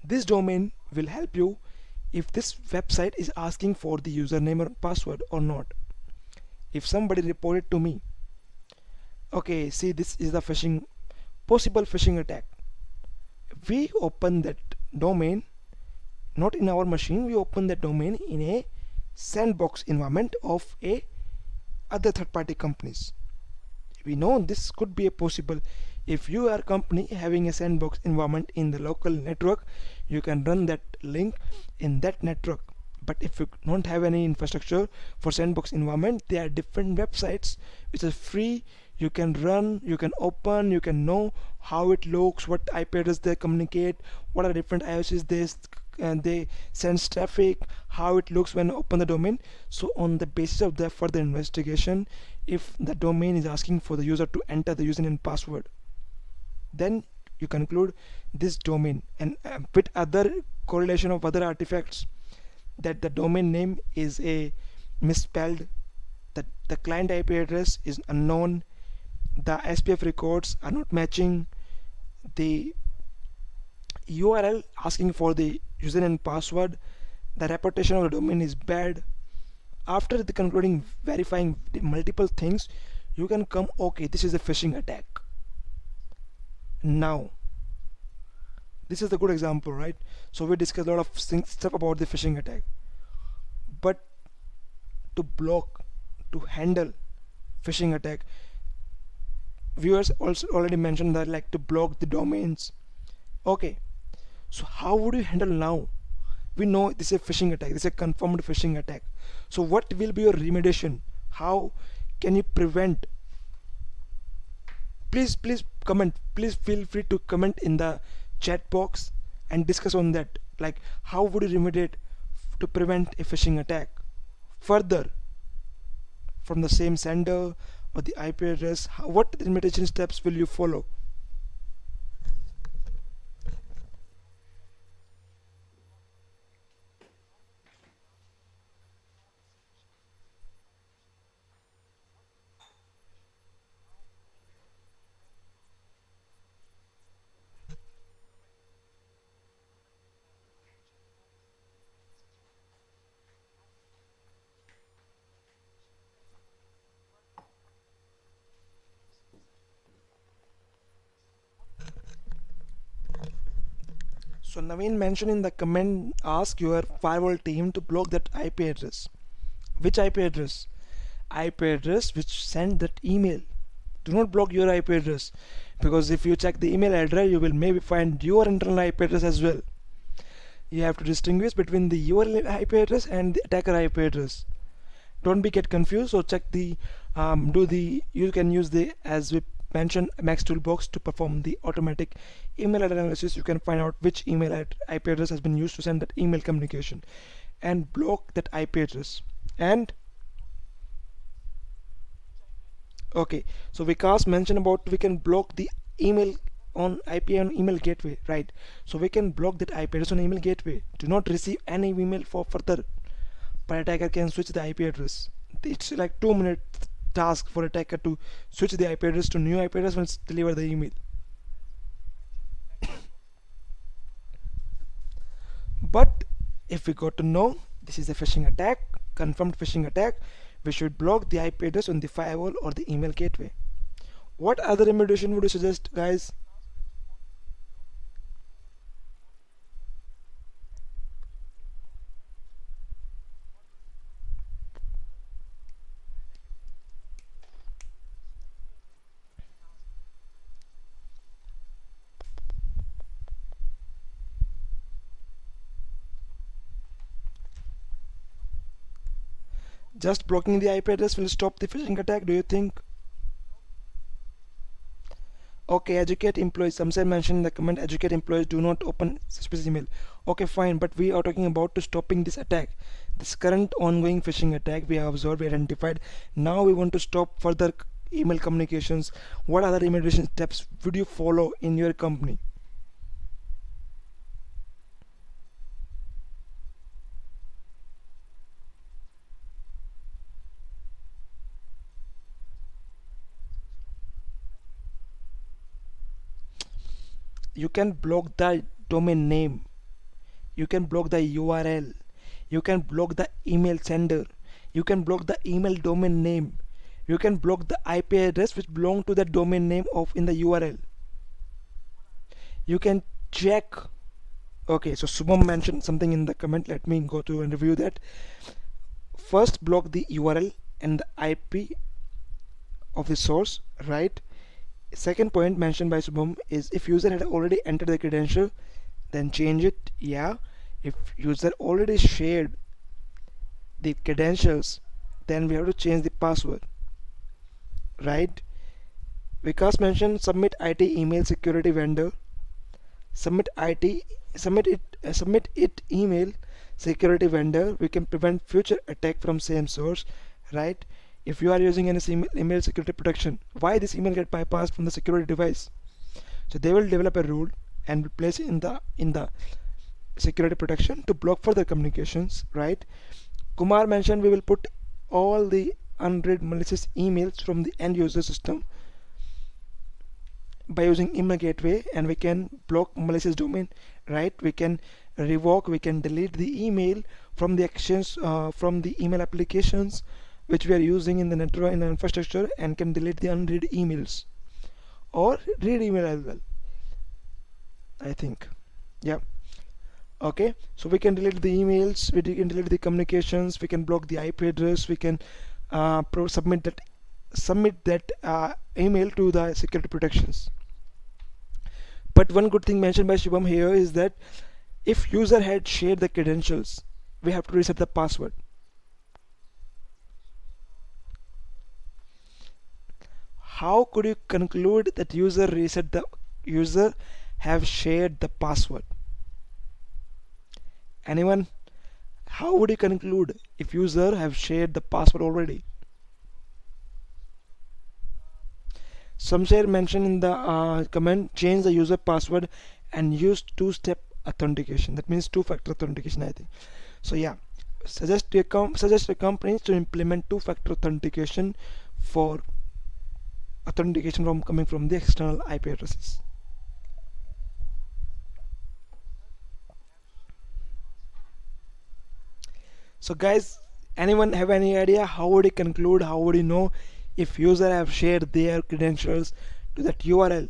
This domain will help you if this website is asking for the username or password or not. If somebody reported to me, okay, see, this is the possible phishing attack, we open that domain not in our machine, we open that domain in a sandbox environment of a other third-party companies. We know this could be a possible. If you are a company having a sandbox environment in the local network, you can run that link in that network. But if you don't have any infrastructure for sandbox environment, there are different websites which are free. You can run, you can open, you can know how it looks, what IP address they communicate, what are different IOCs they send traffic, how it looks when open the domain. So on the basis of the further investigation, if the domain is asking for the user to enter the username and password, then you conclude this domain, and with other correlation of other artifacts, that the domain name is a misspelled, that the client IP address is unknown, the SPF records are not matching, the URL asking for the username and password, the reputation of the domain is bad. After the concluding verifying the multiple things, you can come, okay, this is a phishing attack. Now this is the good example, right? So we discussed a lot of stuff about the phishing attack, but to block, to handle phishing attack, viewers also already mentioned that, like, to block the domains. Okay, so how would you handle now? We know this is a phishing attack, this is a confirmed phishing attack. So what will be your remediation? How can you prevent? Please comment, please feel free to comment in the chat box and discuss on that, like how would you remediate to prevent a phishing attack further from the same sender or the IP address. What remediation steps will you follow? So Naveen mentioned in the comment, ask your firewall team to block that IP address. Which IP address? IP address which sent that email. Do not block your IP address, because if you check the email address, you will maybe find your internal IP address as well. You have to distinguish between the URL IP address and the attacker IP address. Don't be get confused. So check the you can use the, as we mentioned, Max toolbox to perform the automatic email analysis. You can find out which email IP address has been used to send that email communication and block that IP address. And Okay, so Vikas mentioned about we can block the email on IP on email gateway, right? So we can block that IP address on email gateway. Do not receive any email for further. But attacker can switch the IP address. It's like 2 minute task for attacker to switch the IP address to new IP address when it's deliver the email. But if we got to know this is a phishing attack, confirmed phishing attack, we should block the IP address on the firewall or the email gateway. What other remediation would you suggest, guys? Just blocking the IP address will stop the phishing attack, do you think? Okay, educate employees. Some say mention in the comment, educate employees do not open suspicious email. Okay, fine, but we are talking about to stopping this attack. This current ongoing phishing attack we have observed, we identified. Now we want to stop further email communications. What other remediation steps would you follow in your company? You can block the domain name, you can block the URL, you can block the email sender, you can block the email domain name, you can block the IP address which belong to the domain name of in the URL. You can check. Okay, so Subham mentioned something in the comment. Let me go to and review that. First, block the URL and the IP of the source, right? Second point mentioned by Subham is if user had already entered the credential, then change it. Yeah, if user already shared the credentials, then we have to change the password, right? Vikas mentioned submit IT email security vendor. Submit IT, submit it email security vendor. We can prevent future attack from same source, right? If you are using any email security protection, why this email get bypassed from the security device? So they will develop a rule and place it in the security protection to block further communications, right? Kumar mentioned we will put all the unread malicious emails from the end user system by using email gateway, and we can block malicious domain, right? We can revoke, we can delete the email from the actions from the email applications which we are using in the network in the infrastructure, and can delete the unread emails or read email as well, I think. Yeah. Okay, so we can delete the emails, we can delete the communications, we can block the IP address, we can submit that email to the security protections. But one good thing mentioned by Shubham here is that if user had shared the credentials, we have to reset the password. How could you conclude that user have shared the password? Anyone? How would you conclude if user have shared the password already? Samsher mentioned in the comment, change the user password and use two-step authentication. That means two-factor authentication, I think. So yeah, suggest to companies to implement two-factor authentication for authentication from coming from the external IP addresses. So guys, anyone have any idea how would you conclude, how would you know if user have shared their credentials to that URL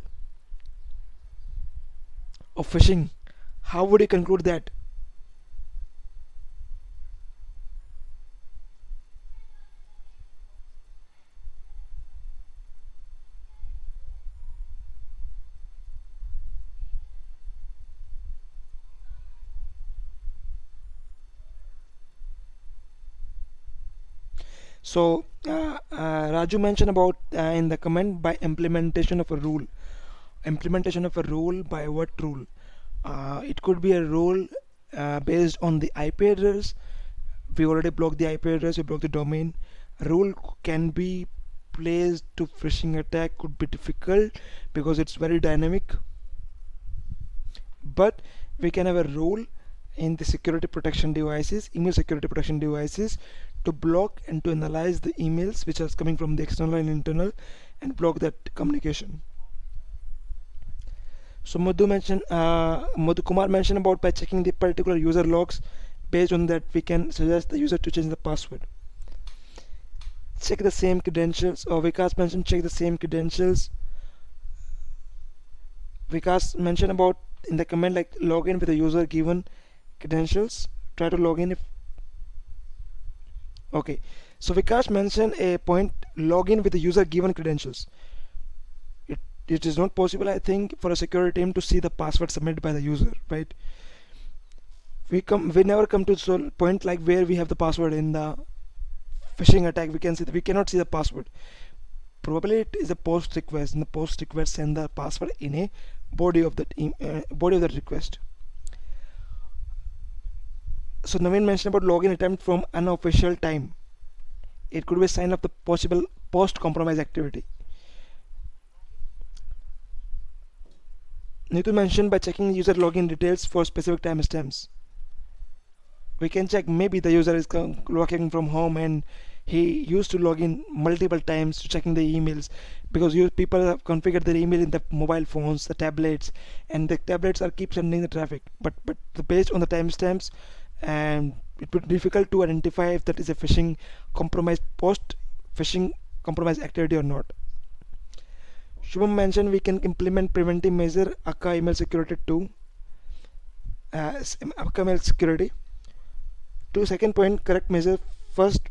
of phishing? How would you conclude that? So Raju mentioned about in the comment by implementation of a rule. Implementation of a rule by what rule? It could be a rule based on the IP address. We already blocked the IP address, we blocked the domain. A rule can be place to phishing attack could be difficult because it's very dynamic, but we can have a role in the security protection devices, email security protection devices, to block and to analyze the emails which are coming from the external and internal and block that communication. So Madhu Kumar mentioned about by checking the particular user logs. Based on that, we can suggest the user to change the password. Check the same credentials. Or Vikas mentioned check the same credentials. Vikas mentioned about in the comment like login with the user given credentials. Try to log in if okay. So Vikas mentioned a point, login with the user given credentials. It is not possible, I think, for a security team to see the password submitted by the user, right? We never come to the point like where we have the password in the phishing attack. We cannot see the password. Probably it is a post request. In the post request, send the password in a body of that body of that request. So Naveen mentioned about login attempt from unofficial time. It could be a sign of the possible post compromise activity. Nitu mentioned by checking user login details for specific timestamps. We can check maybe the user is working from home and he used to log in multiple times to checking the emails, because people have configured their email in the mobile phones, the tablets, and the tablets are keep sending the traffic. But based on the timestamps, and it would be difficult to identify if that is a phishing compromise post phishing compromise activity or not. Shubham mentioned we can implement preventive measure Akka email security too. Akka email security. To second point, correct measure. First,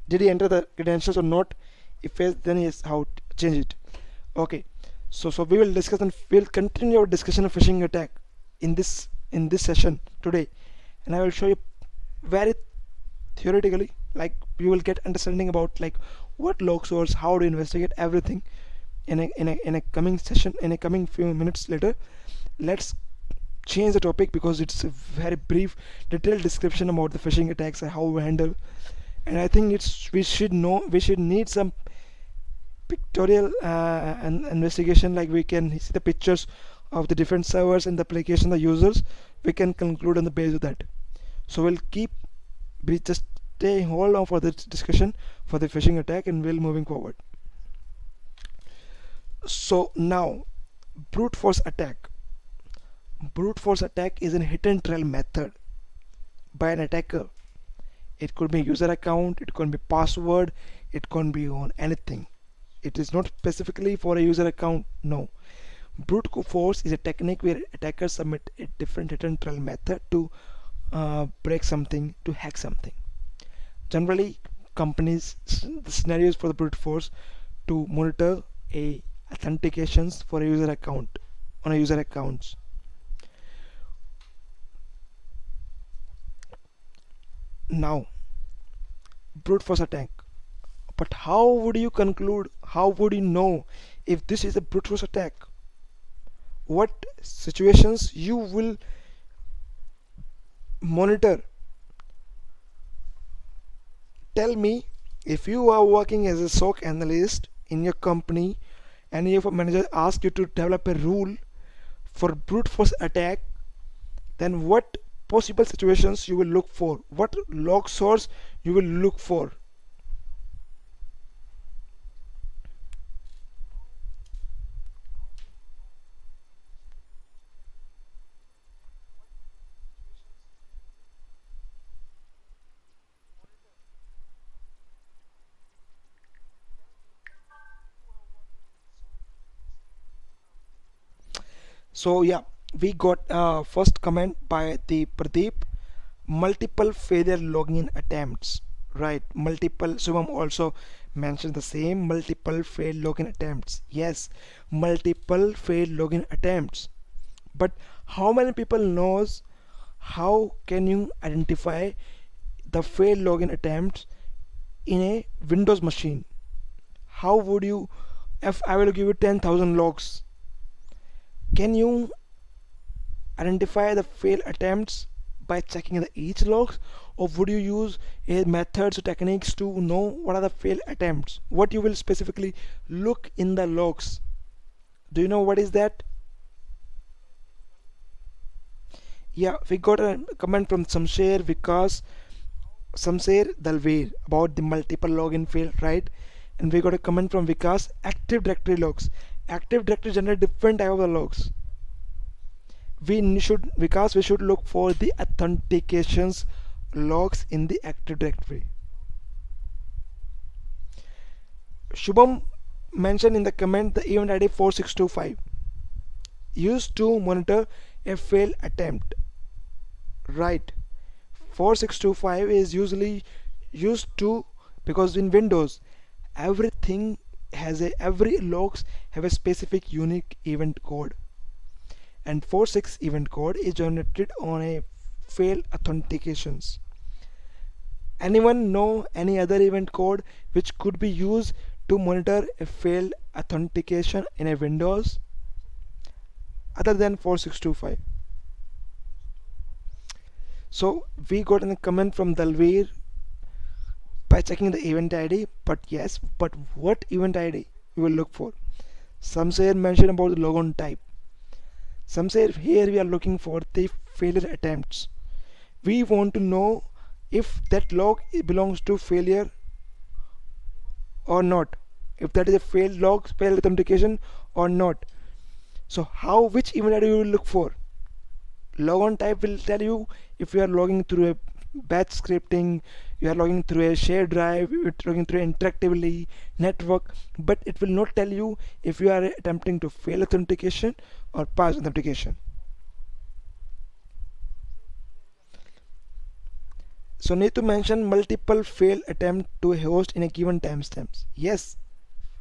did he enter the credentials or not? If yes, then yes, how to change it. Okay. So we will discuss and we'll continue our discussion of phishing attack in this session today, and I will show you very theoretically, like you will get understanding about like what log source, how to investigate everything in a coming session, in a coming few minutes later. Let's change the topic because it's a very brief detailed description about the phishing attacks and how we handle, and I think we should need some pictorial and investigation, like we can see the pictures of the different servers and the application, the users. We can conclude on the basis of that. So we just stay hold on for this discussion for the phishing attack, and we'll moving forward. So now, brute force attack. Brute force attack is a hit and trail method by an attacker. It could be user account, it could be password, it can be on anything. It is not specifically for a user account, no. Brute force is a technique where attackers submit a different hit and trail method to break something, to hack something. Generally, companies, the scenarios for the brute force to monitor a authentications for a user account on a user accounts. Now, brute force attack. But how would you conclude? How would you know if this is a brute force attack? What situations you will monitor? Tell me, if you are working as a SOC analyst in your company and your manager asks you to develop a rule for brute force attack, then what possible situations you will look for? What log source you will look for? So yeah, we got first comment by the Pradeep. Multiple failure login attempts, right? Multiple. Subham also mentioned the same, multiple failed login attempts. Yes, multiple failed login attempts. But how many people knows? How can you identify the failed login attempts in a Windows machine? How would you? If I will give you 10,000 logs, can you identify the failed attempts by checking the each logs, or would you use a methods or techniques to know what are the failed attempts? What you will specifically look in the logs? Do you know what is that? Yeah, we got a comment from Samsher Vikas Samsher Dalveer about the multiple login failed, right? And we got a comment from Vikas Active Directory logs. Active Directory generate different type of the logs. We should look for the authentications logs in the Active Directory. Shubham mentioned in the comment the event ID 4625 used to monitor a failed attempt, right? 4625 is usually used to, because in Windows every logs have a specific unique event code, and 46 event code is generated on a failed authentications. Anyone know any other event code which could be used to monitor a failed authentication in a Windows other than 4625? So we got a comment from Dalveer by checking the event ID, but yes, but what event ID we will look for? Some say mention about the logon type. Some say here we are looking for the failure attempts. We want to know if that log belongs to failure or not, if that is a failed log, failed authentication or not. So which event ID you will look for? Logon type will tell you if you are logging through a batch scripting, you are logging through a shared drive, you are logging through interactively network, but it will not tell you if you are attempting to fail authentication or pass authentication. So need to mention multiple fail attempt to a host in a given timestamps. Yes,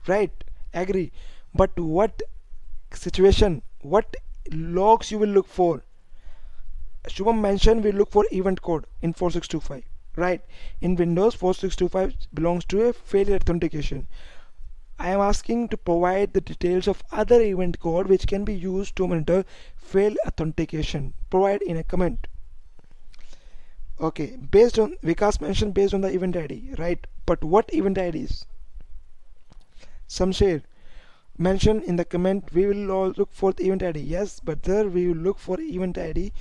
right, agree. But what situation, what logs you will look for? Shubham mentioned we look for event code in 4625, right? In Windows 4625 belongs to a failure authentication. I am asking to provide the details of other event code which can be used to monitor failed authentication. Provide in a comment. Okay, based on Vikas mentioned based on the event ID, right? But what event IDs? Samsher mentioned in the comment we will all look for the event ID. Yes, but there we will look for event ID.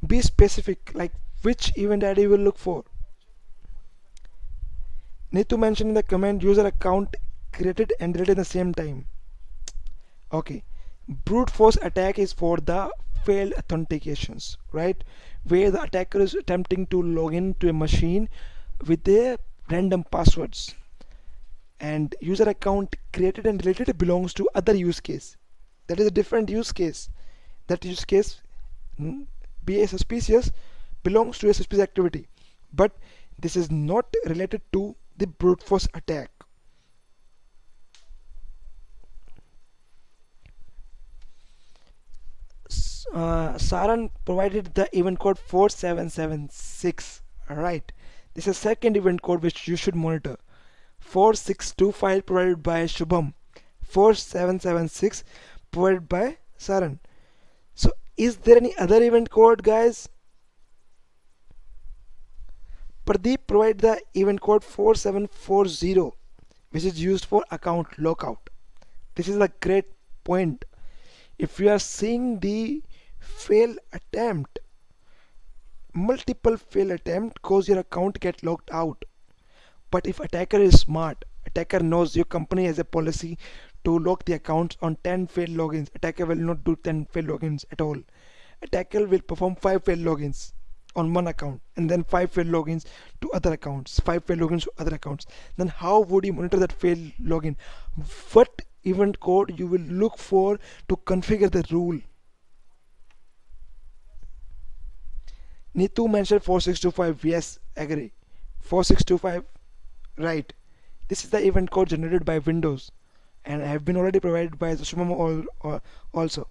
Be specific, like which event ID will look for. Need to mention in the comment user account created and deleted at the same time. Okay, brute force attack is for the failed authentications, right? Where the attacker is attempting to log in to a machine with their random passwords, and user account created and deleted belongs to other use case. That is a different use case. That use case be a suspicious belongs to a suspicious activity, but this is not related to the brute force attack. Saran provided the event code 4776. Alright, this is second event code which you should monitor. 4625 provided by Shubham, 4776 provided by Saran. So is there any other event code, guys? Pradeep provide the event code 4740 which is used for account lockout. This is a great point. If you are seeing the fail attempt, multiple fail attempt cause your account get locked out. But if attacker is smart, attacker knows your company has a policy to lock the accounts on 10 failed logins. Attacker will not do 10 failed logins at all. Attacker will perform 5 failed logins on one account and then 5 failed logins to other accounts, 5 failed logins to other accounts. Then how would you monitor that failed login? What event code you will look for to configure the rule? Neetu mentioned 4625. Yes, agree. 4625, right. This is the event code generated by Windows and have been already provided by the Shubham also.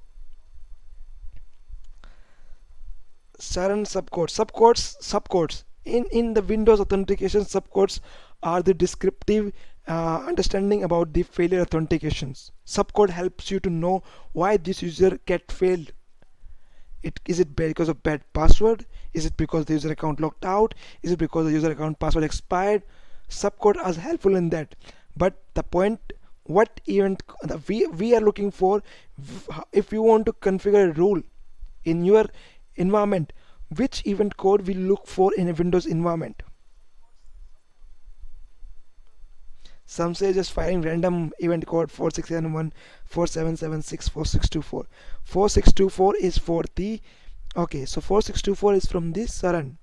Saran subcodes. In the Windows authentication, subcodes are the descriptive understanding about the failure authentications. Subcode helps you to know why this user get failed. Is it because of bad password? Is it because the user account logged out? Is it because the user account password expired? Subcode is helpful in that, but the point, what event we are looking for, if you want to configure a rule in your environment, which event code we look for in a Windows environment. Some say just firing random event code 4671 4776 4624. 4624 is for the, okay, so 4624 is from the Saran.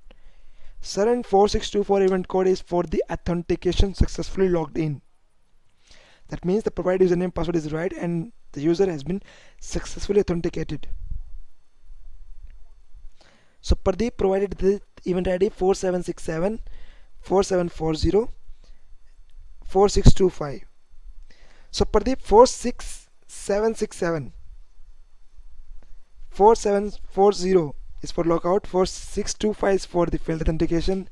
Saran 4624 event code is for the authentication successfully logged in. That means the provided username password is right and the user has been successfully authenticated. So Pradeep provided the event ID 4767 4740 4625. So Pradeep, 46767 4740 is for logout, 4625 is for the failed authentication.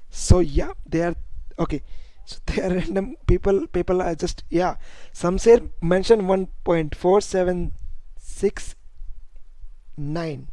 So yeah, they are okay. So they are random people are just, yeah, some say mention 1.4769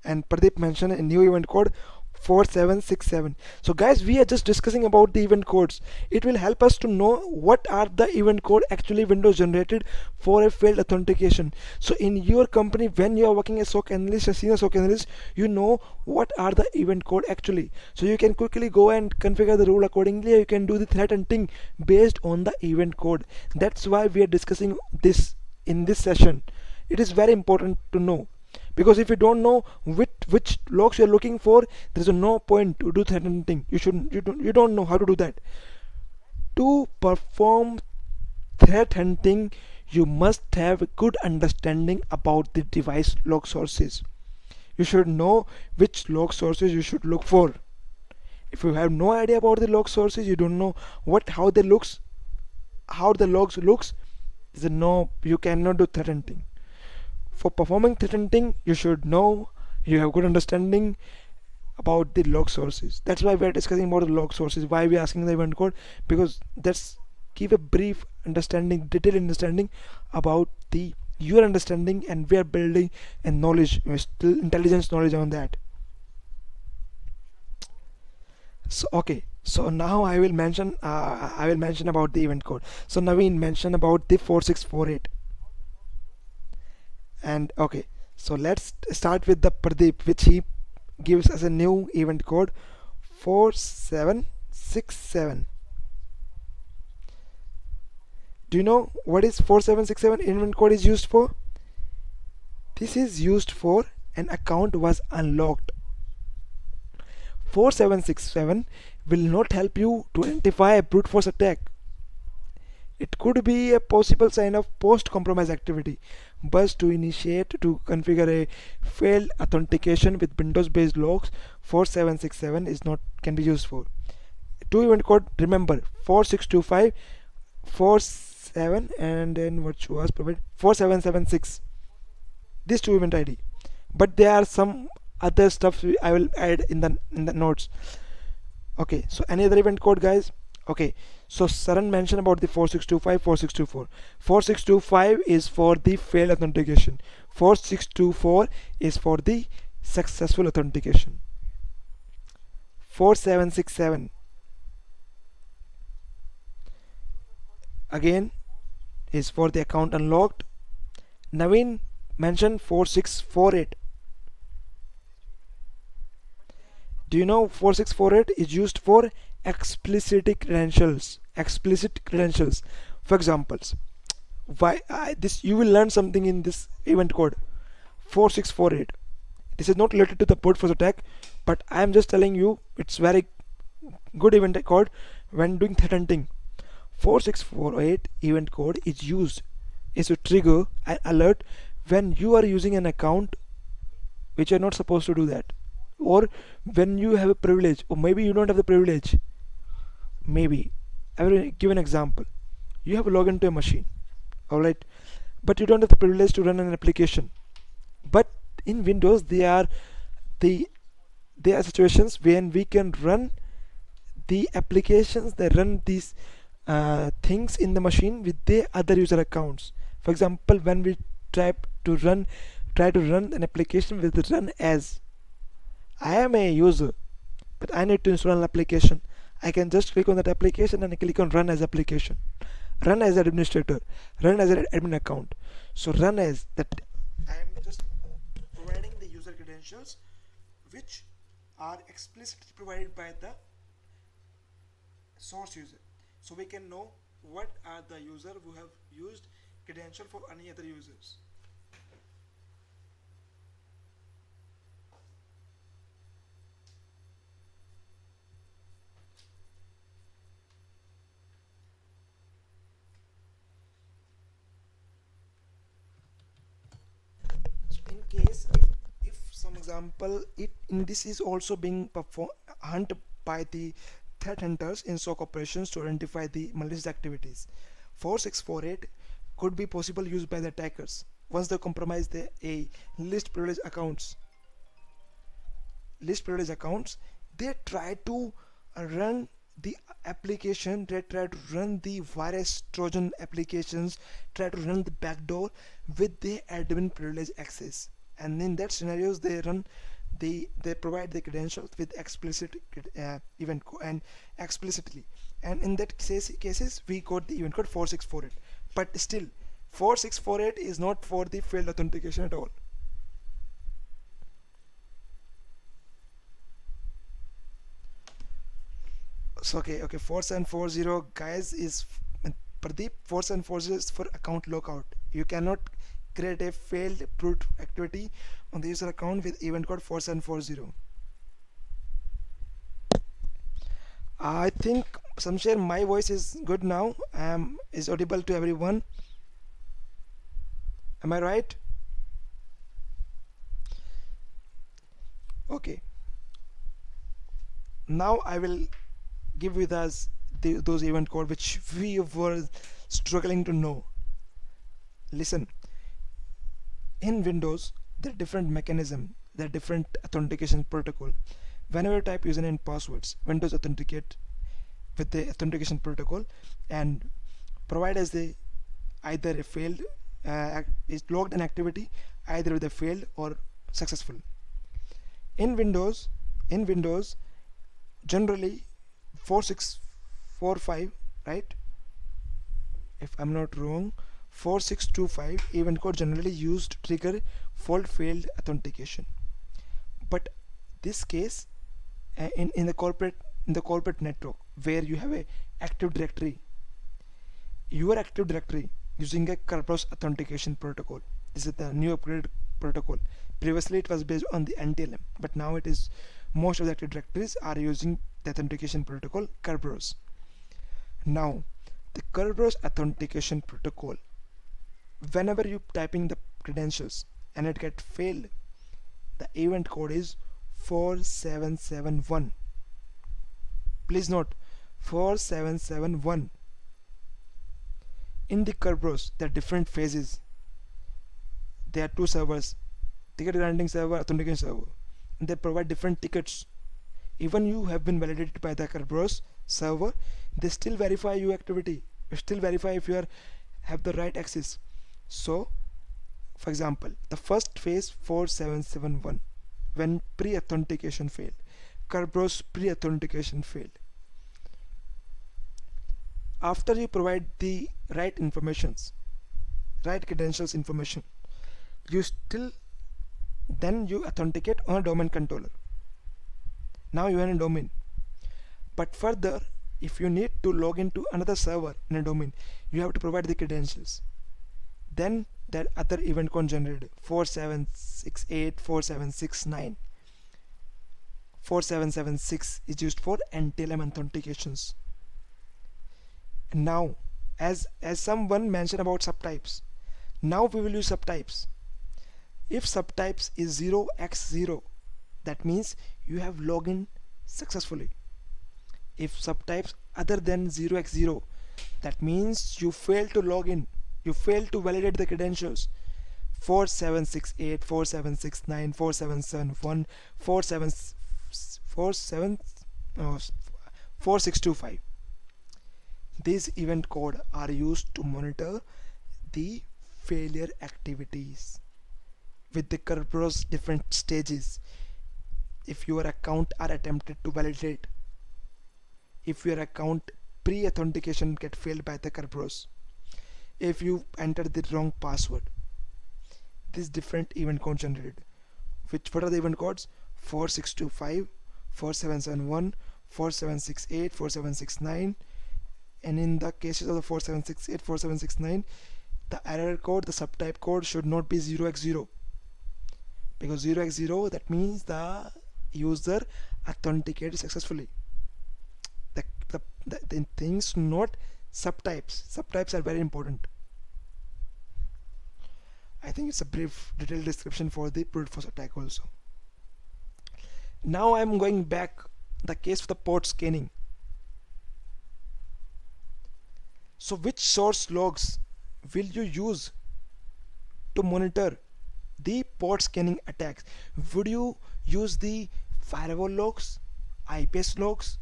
and Pradeep mentioned a new event code 4767. So guys, we are just discussing about the event codes. It will help us to know what are the event code actually Windows generated for a failed authentication. So in your company, when you are working as SOC analyst, a senior SOC analyst, you know what are the event code actually. So you can quickly go and configure the rule accordingly. You can do the threat hunting based on the event code. That's why we are discussing this in this session. It is very important to know, because if you don't know which logs you're looking for, there is no point to do threat hunting. You don't know how to do that. To perform threat hunting, you must have a good understanding about the device log sources. You should know which log sources you should look for. If you have no idea about the log sources, you don't know how the logs looks, there's no, you cannot do threat hunting. For performing threat hunting, you should know, you have good understanding about the log sources. That's why we are discussing about the log sources. Why we are asking the event code? Because that's give a brief understanding, detailed understanding about the your understanding, and we are building a knowledge, still intelligence knowledge on that. So okay, so now I will mention about the event code. So Naveen mentioned about the 4648. And okay, so let's start with the Pradeep, which he gives us a new event code 4767. Do you know what is 4767 event code is used for? This is used for an account was unlocked. 4767 will not help you to identify a brute force attack. It could be a possible sign of post-compromise activity, but to initiate to configure a failed authentication with Windows-based logs, 4767 is not can be used for. Two event code, remember 4625, 47, and then what was provided 4776. These two event ID, but there are some other stuff I will add in the notes. Okay, so any other event code, guys? Okay, so Saran mentioned about the 4625, 4624. 4625 is for the failed authentication. 4624 is for the successful authentication. 4767 again is for the account unlocked. Naveen mentioned 4648. Do you know 4648 is used for explicit credentials? For examples, this you will learn something in this event code 4648. This is not related to the brute force attack, but I am just telling you it's very good event code when doing threat hunting. 4648 event code is used to trigger an alert when you are using an account which you're not supposed to do that, or when you have a privilege, or maybe you don't have the privilege. Maybe I will give an example. You have logged into a machine, alright, but you don't have the privilege to run an application. But in Windows there are situations when we can run the applications that run these things in the machine with the other user accounts. For example, when we try to run try to run an application with run as. I am a user, but I need to install an application. I can just click on that application and click on run as application, run as administrator, run as an admin account. So run as that, I am just providing the user credentials which are explicitly provided by the source user, so we can know what are the user who have used credential for any other users. So in case if some example it in this is also being performed hunt by the threat hunters in SOC operations to identify the malicious activities. 4648 could be possible used by the attackers once they compromise the a list privilege accounts. They try to run the application, they try to run the virus trojan applications, try to run the backdoor with the admin privilege access, and in that scenarios they run they provide the credentials with explicit event and explicitly, and in that cases we got the event code 4648. But still 4648 is not for the failed authentication at all. So okay, 4740 guys is Pradeep. 4740 is for account lockout. You cannot create a failed root activity on the user account with event code 4740. I think Samsher, my voice is good now. Is audible to everyone. Am I right? Okay. Now I will give with us those event code which we were struggling to know. Listen, in Windows there are different mechanism, there are different authentication protocol. Whenever you type username and passwords, Windows authenticate with the authentication protocol and provide as the either a failed is logged an activity either with a failed or successful. In Windows generally 4645, right? If I'm not wrong, 4625 event code generally used to trigger failed authentication. But this case in the corporate network where you have a active directory, your active directory using a Kerberos authentication protocol. This is the new upgraded protocol. Previously it was based on the NTLM, but now it is most of the active directories are using the authentication protocol Kerberos. Now the Kerberos authentication protocol, whenever you typing the credentials and it get failed, the event code is 4771. Please note 4771. In the Kerberos there are different phases. There are two servers, ticket granting server, authentication server, and they provide different tickets. Even you have been validated by the Kerberos server, they still verify your activity, still verify if you have the right access. So for example, the first phase 4771, when pre-authentication failed, Kerberos pre-authentication failed. After you provide the right informations, right credentials information, you still then you authenticate on a domain controller. Now you are in a domain, but further if you need to log into another server in a domain, you have to provide the credentials. Then that other event code generated 4768, 4769, 4776 is used for NTLM authentications. Now as someone mentioned about subtypes, now we will use subtypes. If subtypes is 0x0, that means you have login successfully. If subtypes other than 0x0, that means you fail to log in, you fail to validate the credentials. 4768, 4769, 4771, 4625. These event code are used to monitor the failure activities. with the Kerberos different stages. If your account are attempted to validate, if your account pre-authentication get failed by the Kerberos, if you enter the wrong password, this different event code generated. What are the event codes? 4625, 4771, 4768, 4769, and in the cases of the 4768, 4769, the error code, the subtype code should not be 0x0, because 0x0, that means the user authenticated successfully. The things, not subtypes. Subtypes are very important. I think it's a brief detailed description for the brute force attack also. Now I'm going back the case of the port scanning. So which source logs will you use to monitor the port scanning attacks? Would you use the firewall logs, IPS logs,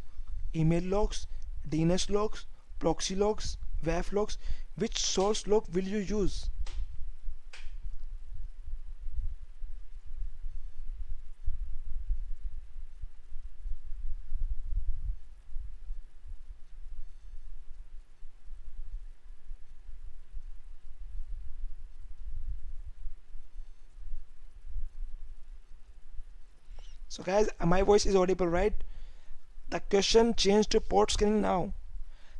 email logs, DNS logs, proxy logs, WAF logs? Which source log will you use? So guys, my voice is audible, right? The question changed to port scanning now.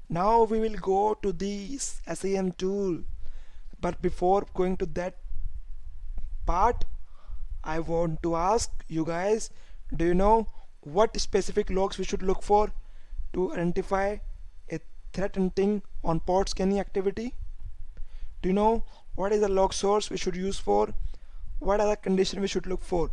Now we will go to the SAM tool. But before going to that part, I want to ask you guys, do you know what specific logs we should look for to identify a threat hunting on port scanning activity? Do you know what is the log source we should use for? What are the conditions we should look for?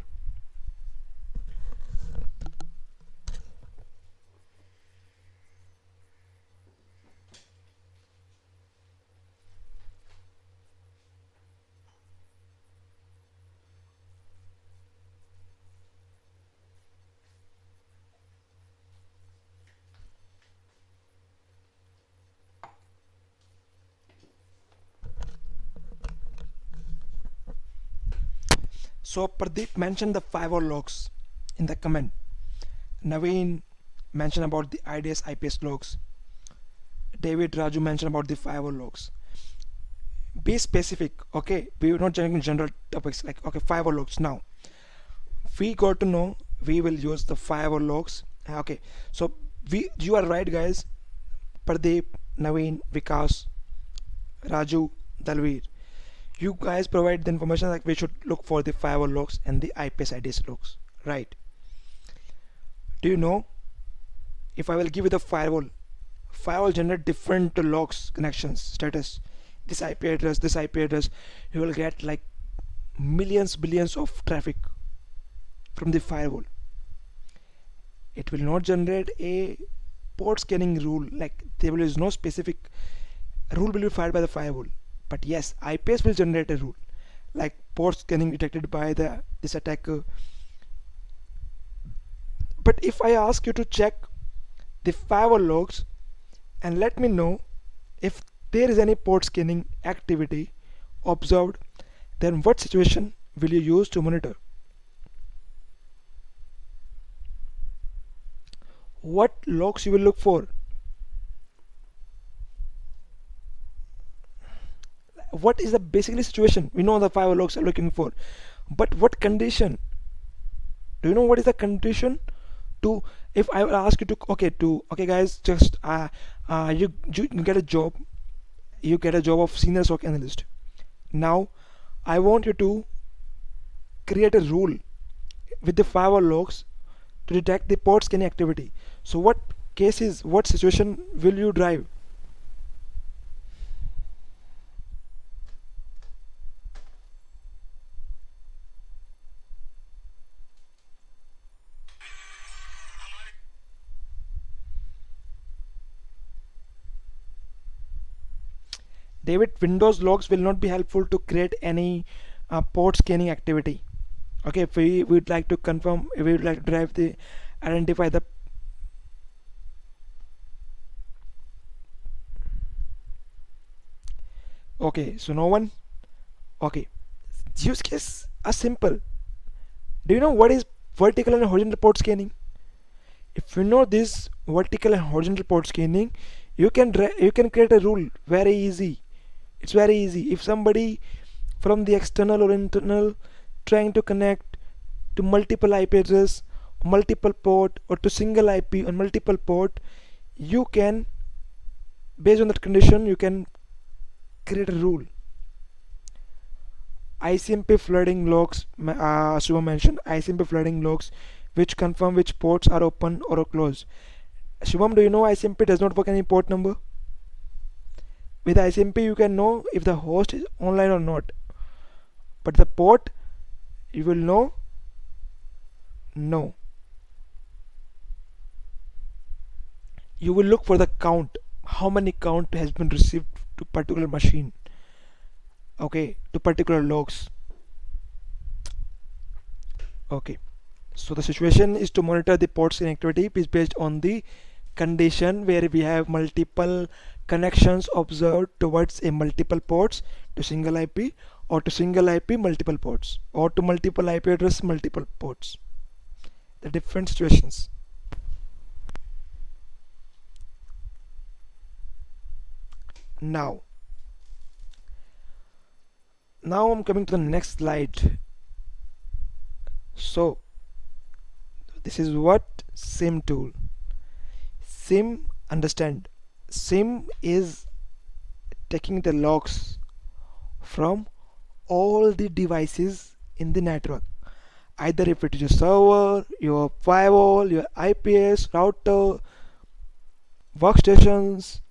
So Pradeep mentioned the firewall logs in the comment. Naveen mentioned about the IDS IPS logs. David Raju mentioned about the firewall logs. Be specific, okay? We are not generating general topics like okay firewall logs. Now we got to know we will use the firewall logs. Okay, so you are right, guys. Pradeep, Naveen, Vikas, Raju, Dalveer. You guys provide the information like we should look for the firewall logs and the IPS IDS logs, right? Do you know, if I will give you the firewall generate different logs, connections, status, this IP address, you will get like millions, billions of traffic from the firewall. It will not generate a port scanning rule, like there is no specific rule will be fired by the firewall. But yes, IPS will generate a rule like port scanning detected by this attacker. But if I ask you to check the firewall logs and let me know if there is any port scanning activity observed, then what situation will you use to monitor? What logs you will look for? What is the basically situation? We know the firewall logs are looking for, but what condition? Do you know what is the condition to? If I will ask you to okay guys, just you get a job, you get a job of senior SOC analyst. Now I want you to create a rule with the firewall logs to detect the port scanning activity. So what cases, what situation will you drive? David, Windows logs will not be helpful to create any port scanning activity. Okay, if we would like to confirm, if we would like to drive the identify the okay, so no one. Okay, use case are simple. Do you know what is vertical and horizontal port scanning? If you know this vertical and horizontal port scanning, you can create a rule very easy. It's very easy. If somebody from the external or internal trying to connect to multiple IP address, multiple port, or to single IP on multiple port, you can, based on that condition, you can create a rule. ICMP flooding logs, Shubham mentioned ICMP flooding logs which confirm which ports are open or closed. Shubham, do you know ICMP does not work any port number? With ICMP you can know if the host is online or not, but the port you will know no. You will look for the count, how many count has been received to particular machine, okay, to particular logs. Okay, so the situation is to monitor the ports inactivity is based on the condition where we have multiple connections observed towards a multiple ports to single IP, or to single IP multiple ports, or to multiple IP address multiple ports. The different situations. Now I'm coming to the next slide. So this is what SIM tool. SIM, understand, SIM is taking the logs from all the devices in the network, either if it is your server, your firewall, your IPS, router, workstations,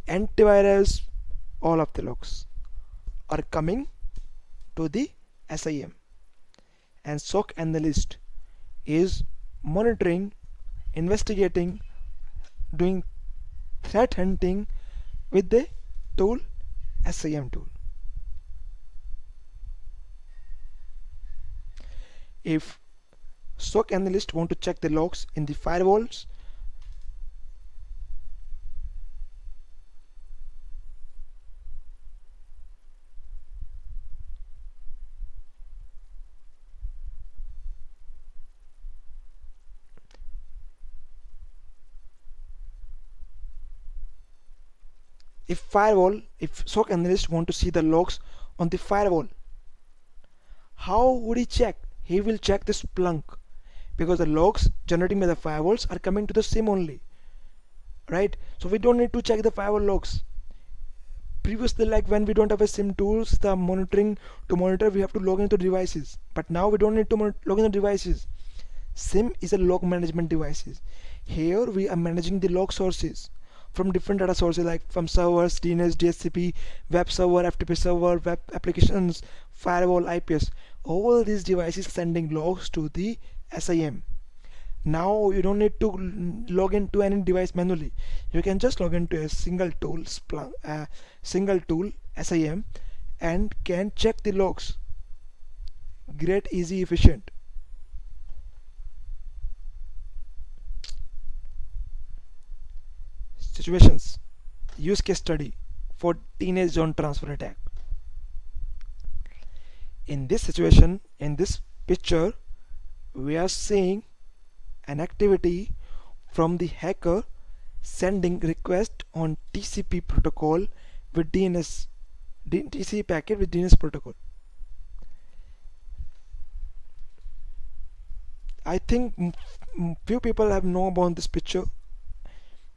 antivirus, all of the logs are coming to the SIM, and SOC Analyst is monitoring, investigating, doing threat hunting with the tool SIM tool. If SOC Analyst want to check the logs in the firewalls, if SOC Analyst want to see the logs on the firewall, how would he check? He will check the Splunk, because the logs generating by the firewalls are coming to the SIM only, right? So we don't need to check the firewall logs. Previously, like when we don't have a SIM tools, the monitoring, to monitor we have to log into devices, but now we don't need to log into devices. SIM is a log management devices. Here we are managing the log sources from different data sources, like from servers, DNS, DHCP, web server, FTP server, web applications, firewall, IPS. All these devices sending logs to the SIM. Now you don't need to log into any device manually. You can just log into a single tool, Splunk, single tool SIM, and can check the logs. Great, easy, efficient. Situations. Use case study for teenage zone transfer attack. In this situation, in this picture, we are seeing an activity from the hacker sending request on TCP protocol with DNS, TCP packet with DNS protocol. I think few people have know about this picture.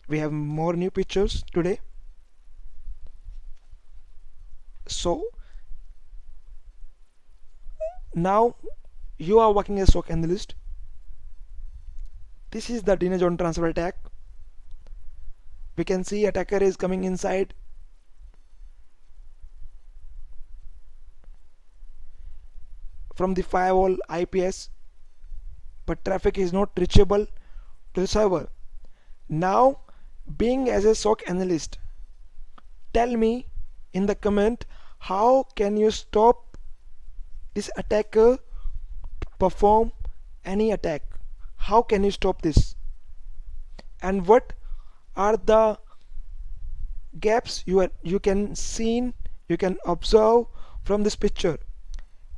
We have more new pictures today. So now you are working as SOC Analyst. This is the DNS zone transfer attack. We can see attacker is coming inside. From the firewall IPS, but traffic is not reachable to the server. Now, being as a SOC Analyst, tell me in the comment, how can you stop this attacker to perform any attack? How can you stop this? And what are the gaps you can observe from this picture?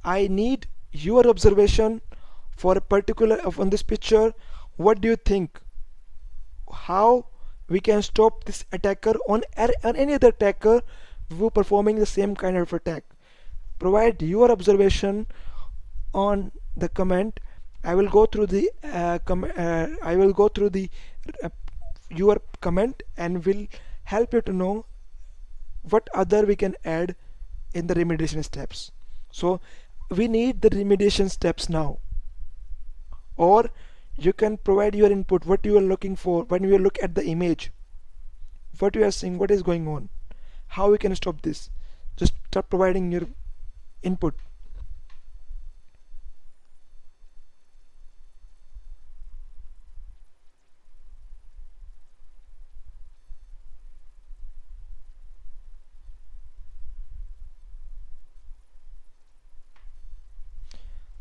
I need your observation for a particular on this picture. What do you think? How we can stop this attacker on any other attacker who performing the same kind of attack? Provide your observation on the comment. I will go through the uh, your comment and will help you to know what other we can add in the remediation steps. So we need the remediation steps now, or you can provide your input, what you are looking for when you look at the image, what you are seeing, what is going on, how we can stop this. Just start providing your input.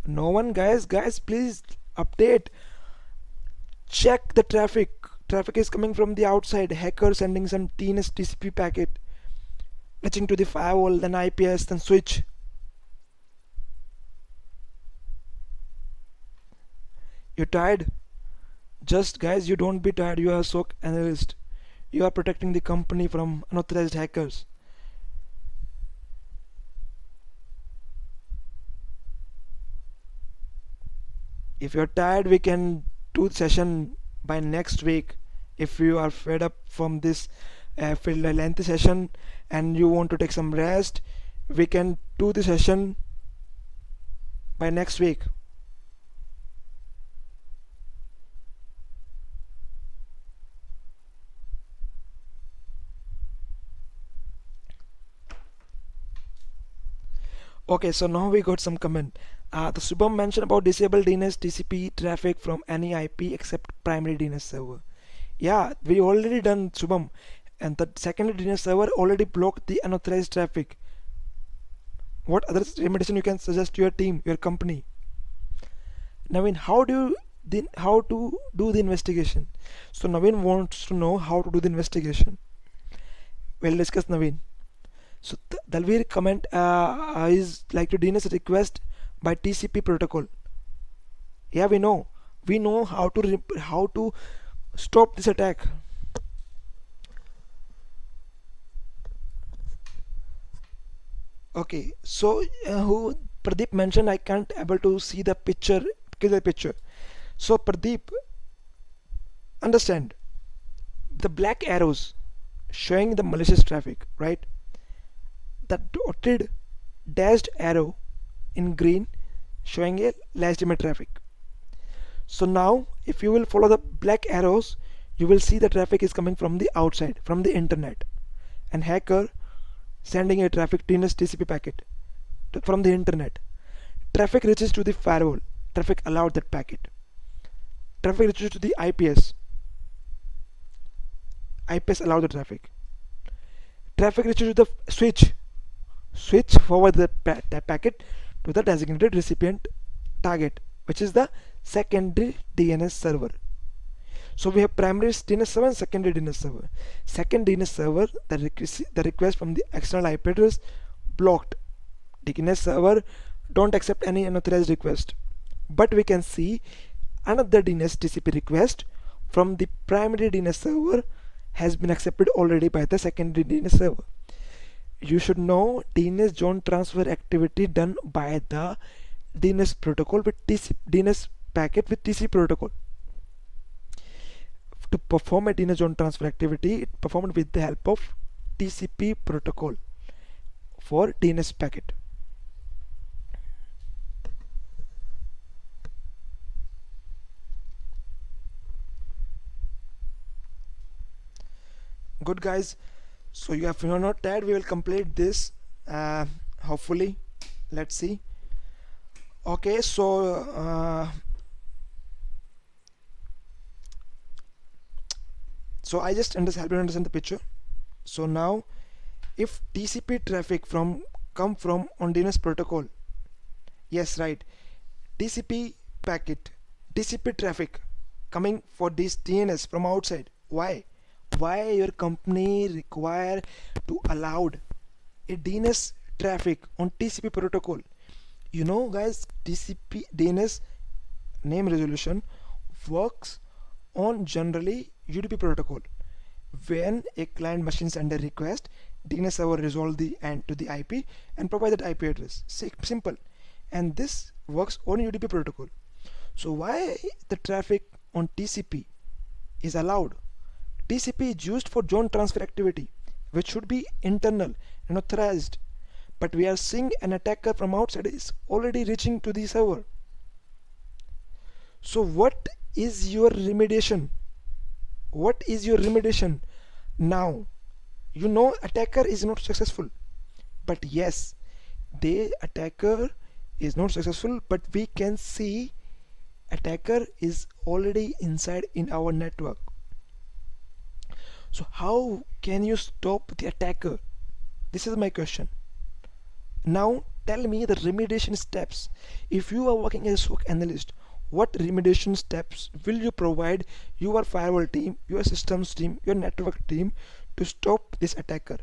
No one, guys, please update. Check the traffic is coming from the outside. Hacker sending some TNS TCP packet reaching to the firewall, then IPS, then switch. You're tired? Just guys, you don't be tired. You are a SOC analyst. You are protecting the company from unauthorized hackers. If you're tired, we can do the session by next week. If you are fed up from this lengthy session and you want to take some rest, we can do the session by next week. Okay, so now we got some comment. The Subham mentioned about disable DNS TCP traffic from any IP except primary DNS server. Yeah, we already done, Subham, and the secondary DNS server already blocked the unauthorized traffic. What other remediation you can suggest to your team, your company? Naveen, how to do the investigation? So Naveen wants to know how to do the investigation. We'll discuss, Naveen. So Dalveer comment is like to DNS request by TCP protocol. Yeah, we know how to stop this attack. Okay, so who Pradeep mentioned I can't able to see the picture, clear picture. So Pradeep, understand the black arrows showing the malicious traffic, right? The dotted dashed arrow in green showing a legitimate traffic. So now if you will follow the black arrows, you will see the traffic is coming from the outside, from the internet, and hacker sending a traffic DNS TCP packet from the internet. Traffic reaches to the firewall, traffic allowed that packet. Traffic reaches to the IPS allowed the traffic. Traffic reaches to the switch forward the packet to the designated recipient target, which is the secondary DNS server. So we have primary DNS server and secondary DNS server. Second DNS server, the request from the external IP address blocked. DNS server don't accept any unauthorized request. But we can see another DNS TCP request from the primary DNS server has been accepted already by the secondary DNS server. You should know DNS zone transfer activity done by the DNS protocol with DNS packet with TCP protocol. To perform a DNS zone transfer activity, it performed with the help of TCP protocol for DNS packet. Good guys, so if you're not tired, we will complete this hopefully. Let's see. Okay, so I just help you understand the picture. So now if TCP traffic come from on DNS protocol, yes, right, TCP packet, TCP traffic coming for this DNS from outside. Why your company require to allowed a DNS traffic on TCP protocol? You know guys, TCP DNS name resolution works on generally UDP protocol. When a client machine send a request, DNS server resolve the end to the IP and provide that IP address. Simple. And this works on UDP protocol. So why the traffic on TCP is allowed? TCP is used for zone transfer activity, which should be internal and authorized. But we are seeing an attacker from outside is already reaching to the server. So what is your remediation? What is your remediation? Now, you know attacker is not successful. But yes, the attacker is not successful, but we can see attacker is already inside in our network. So how can you stop the attacker? This is my question. Now tell me the remediation steps. If you are working as a SOC analyst, what remediation steps will you provide your firewall team, your systems team, your network team to stop this attacker?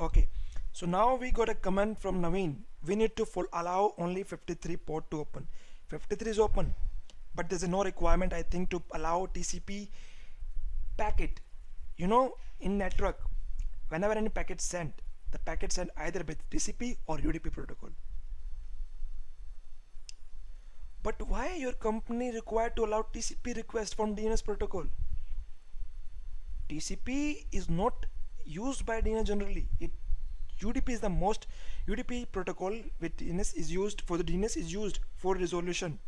Okay, so now we got a comment from Naveen. We need to allow only 53 port to open. 53 is open, but there's no requirement I think to allow TCP packet. You know, in network, whenever any packet sent, the packet sent either with TCP or UDP protocol. But why your company required to allow TCP request from DNS protocol? TCP is not used by DNS generally. UDP is the most UDP protocol with DNS is used for the DNS is used for resolution.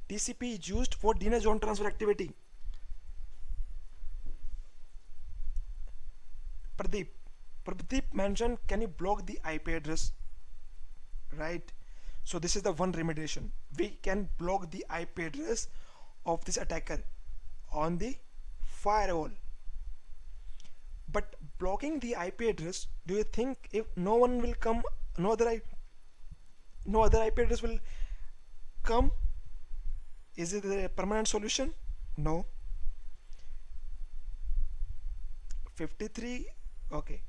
TCP is used for DNS zone transfer activity. Pradeep mentioned, can you block the IP address? Right. So this is the one remediation. We can block the IP address of this attacker on the firewall. But blocking the IP address, do you think if no one will come, no other IP address will come? Is it a permanent solution? No. 53. Okay.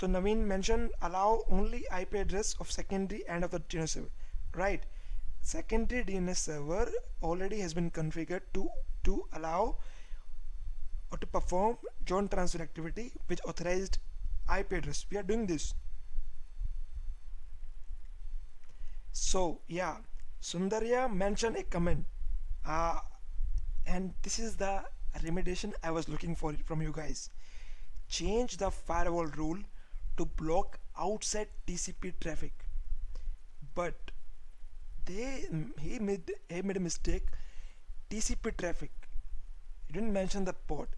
So Naveen mentioned allow only IP address of secondary end of the DNS server. Right. Secondary DNS server already has been configured to allow or to perform zone transfer activity which authorized IP address. We are doing this. So yeah, Sundarya mentioned a comment, and this is the remediation I was looking for from you guys. Change the firewall rule to block outside TCP traffic. But he made a mistake. TCP traffic. You didn't mention the port.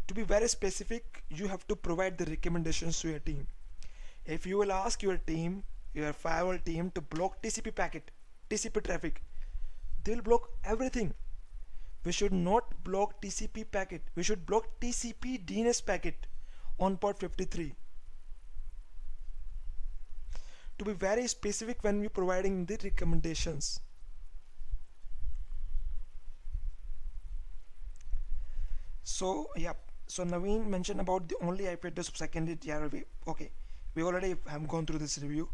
To be very specific, you have to provide the recommendations to your team. If you will ask your team, your firewall team, to block TCP packet, TCP traffic, they'll block everything. We should not block TCP packet. We should block TCP DNS packet on port 53. To be very specific when we're providing the recommendations. So yeah, so Naveen mentioned about the only IP address of secondary TRV. Okay, we already have gone through this review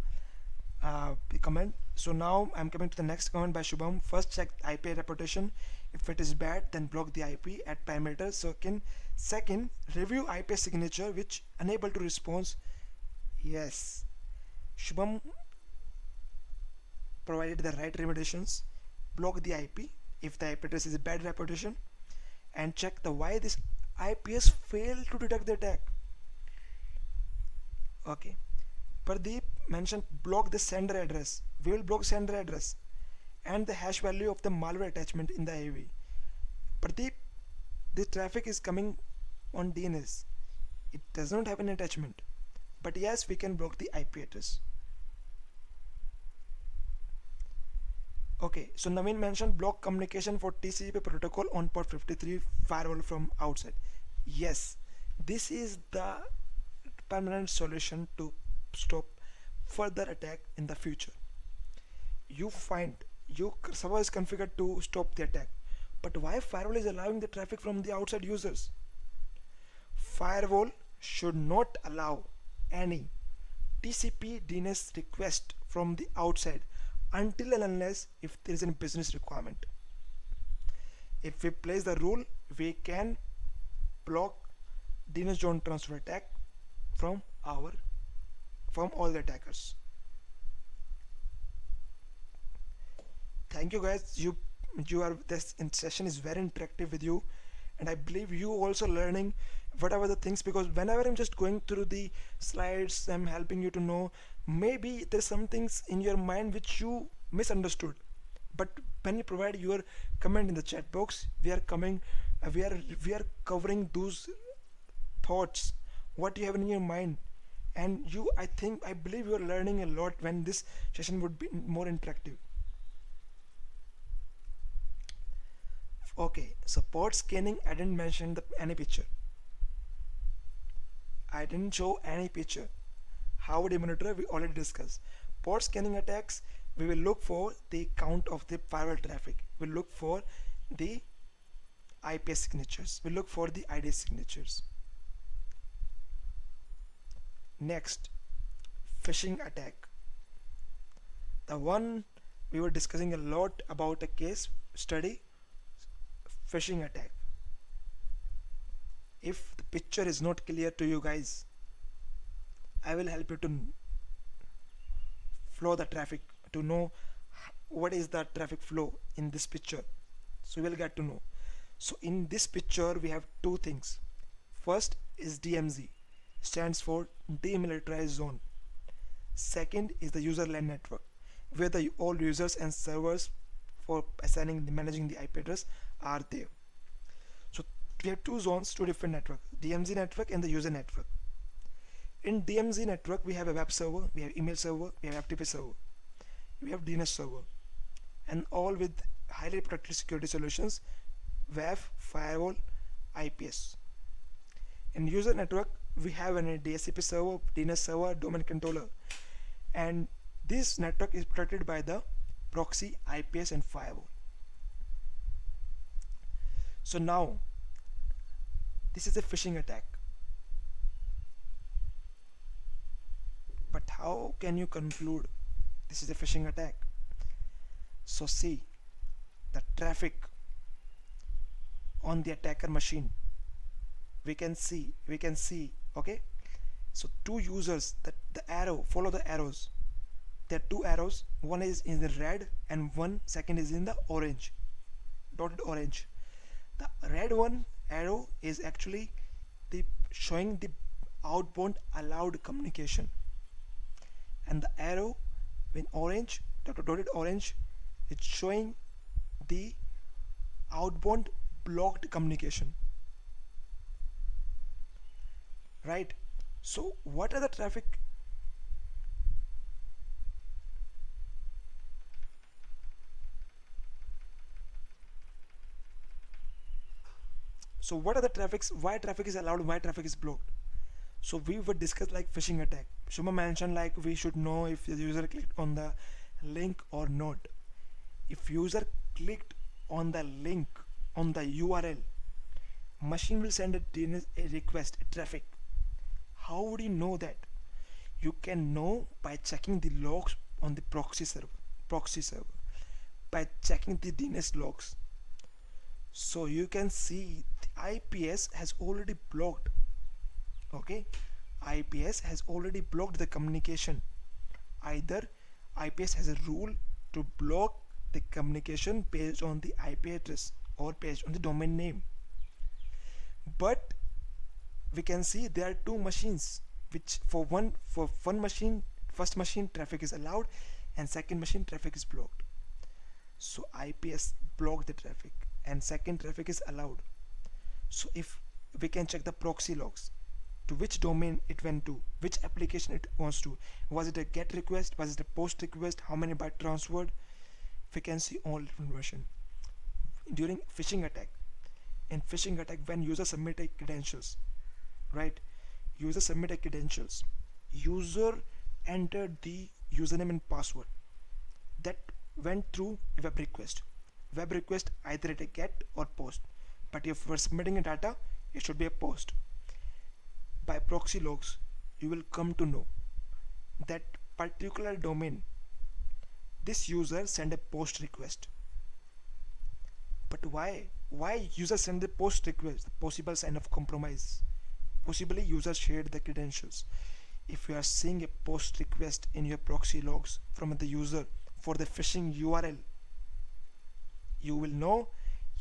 comment. So now I'm coming to the next comment by Shubham. First, check IP reputation. If it is bad, then block the IP at parameter. Second, review IP signature which unable to respond. Yes, Shubham provided the right remediations. Block the IP if the IP address is a bad reputation, and check the why this IPS failed to detect the attack. Okay, Pradeep mentioned block the sender address. We will block sender address and the hash value of the malware attachment in the AV. Pradeep, the traffic is coming on DNS. It does not have an attachment, but yes, we can block the IP address. Okay, so Naveen mentioned block communication for TCP protocol on port 53 firewall from outside. Yes, this is the permanent solution to stop further attack in the future. You find your server is configured to stop the attack, but why firewall is allowing the traffic from the outside users? Firewall should not allow any TCP DNS request from the outside until and unless if there is a business requirement. If we place the rule, we can block DNS zone transfer attack from all the attackers. Thank you guys. You are this session is very interactive with you, and I believe you also learning whatever the things, because whenever I'm just going through the slides, I'm helping you to know maybe there's some things in your mind which you misunderstood, but when you provide your comment in the chat box, we are covering those thoughts what you have in your mind, and I believe you are learning a lot when this session would be more interactive. Okay, so port scanning, I didn't mention any picture. I didn't show any picture. How would you monitor? We already discussed. Port scanning attacks, we will look for the count of the firewall traffic. We'll look for the IP signatures. We'll look for the ID signatures. Next, phishing attack. The one we were discussing a lot about a case study, phishing attack. If the picture is not clear to you guys, I will help you to flow the traffic, to know what is the traffic flow in this picture, so you will get to know. So in this picture we have two things. First is DMZ, stands for demilitarized zone. Second is the user LAN network, where all users and servers for managing the IP address are there. So we have two zones, two different networks, DMZ network and the user network. In DMZ network we have a web server, we have email server, we have FTP server, we have DNS server, and all with highly protected security solutions, WAF, firewall, IPS. In user network we have a DHCP server, DNS server, domain controller, and this network is protected by the proxy, IPS and firewall. So now this is a phishing attack, but how can you conclude this is a phishing attack? So see the traffic on the attacker machine. We can see, okay, so two users, that the arrow, follow the arrows. There are two arrows, one is in the red and second is in the orange, dotted orange. The red one arrow is actually showing the outbound allowed communication, and the arrow in orange, dotted orange, it's showing the outbound blocked communication, right? So what are the traffic? So what are the traffics? Why traffic is allowed? Why traffic is blocked? So we would discuss like phishing attack. Shuma mentioned like we should know if the user clicked on the link or not. If user clicked on the link on the URL, machine will send a DNS request, a traffic. How would you know that? You can know by checking the logs on the proxy server, by checking the DNS logs. So you can see the IPS has already blocked. Okay, IPS has already blocked the communication. Either IPS has a rule to block the communication based on the IP address or based on the domain name. But we can see there are two machines which for one machine, first machine traffic is allowed and second machine traffic is blocked. So IPS blocked the traffic and second traffic is allowed. So if we can check the proxy logs, to which domain it went to, which application it wants to, was it a get request, was it a post request, how many byte transferred, we can see all information. During phishing attack, in phishing attack, when user submit a credentials, right, user submit a credentials, user entered the username and password, that went through web request. Web request either a get or post, but if we're submitting a data, it should be a post. By proxy logs, you will come to know that particular domain, this user sent a post request. But why user send the post request? Possible sign of compromise. Possibly user shared the credentials. If you are seeing a post request in your proxy logs from the user for the phishing URL, you will know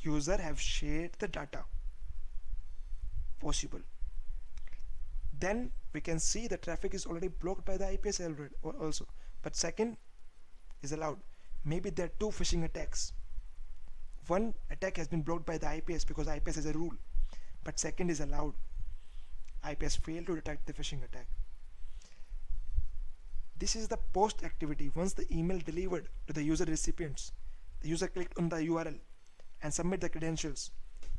user have shared the data. Possible. Then we can see the traffic is already blocked by the IPS already also, but second is allowed. Maybe there are two phishing attacks. One attack has been blocked by the IPS because IPS has a rule, but second is allowed. IPS failed to detect the phishing attack. This is the post activity. Once the email delivered to the user recipients, the user clicked on the URL and submit the credentials.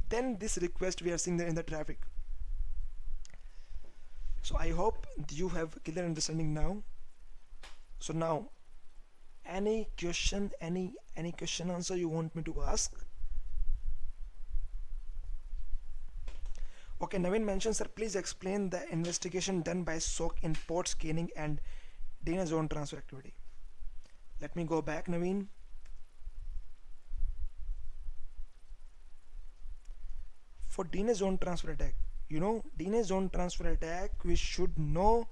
Then this request we are seeing there in the traffic. So I hope you have clear understanding now. So now, any question, any question answer you want me to ask? Okay, Naveen mentions, sir, please explain the investigation done by SOC in port scanning and DNS zone transfer activity. Let me go back, Naveen. For DNS zone transfer attack, DNS zone transfer attack, we should know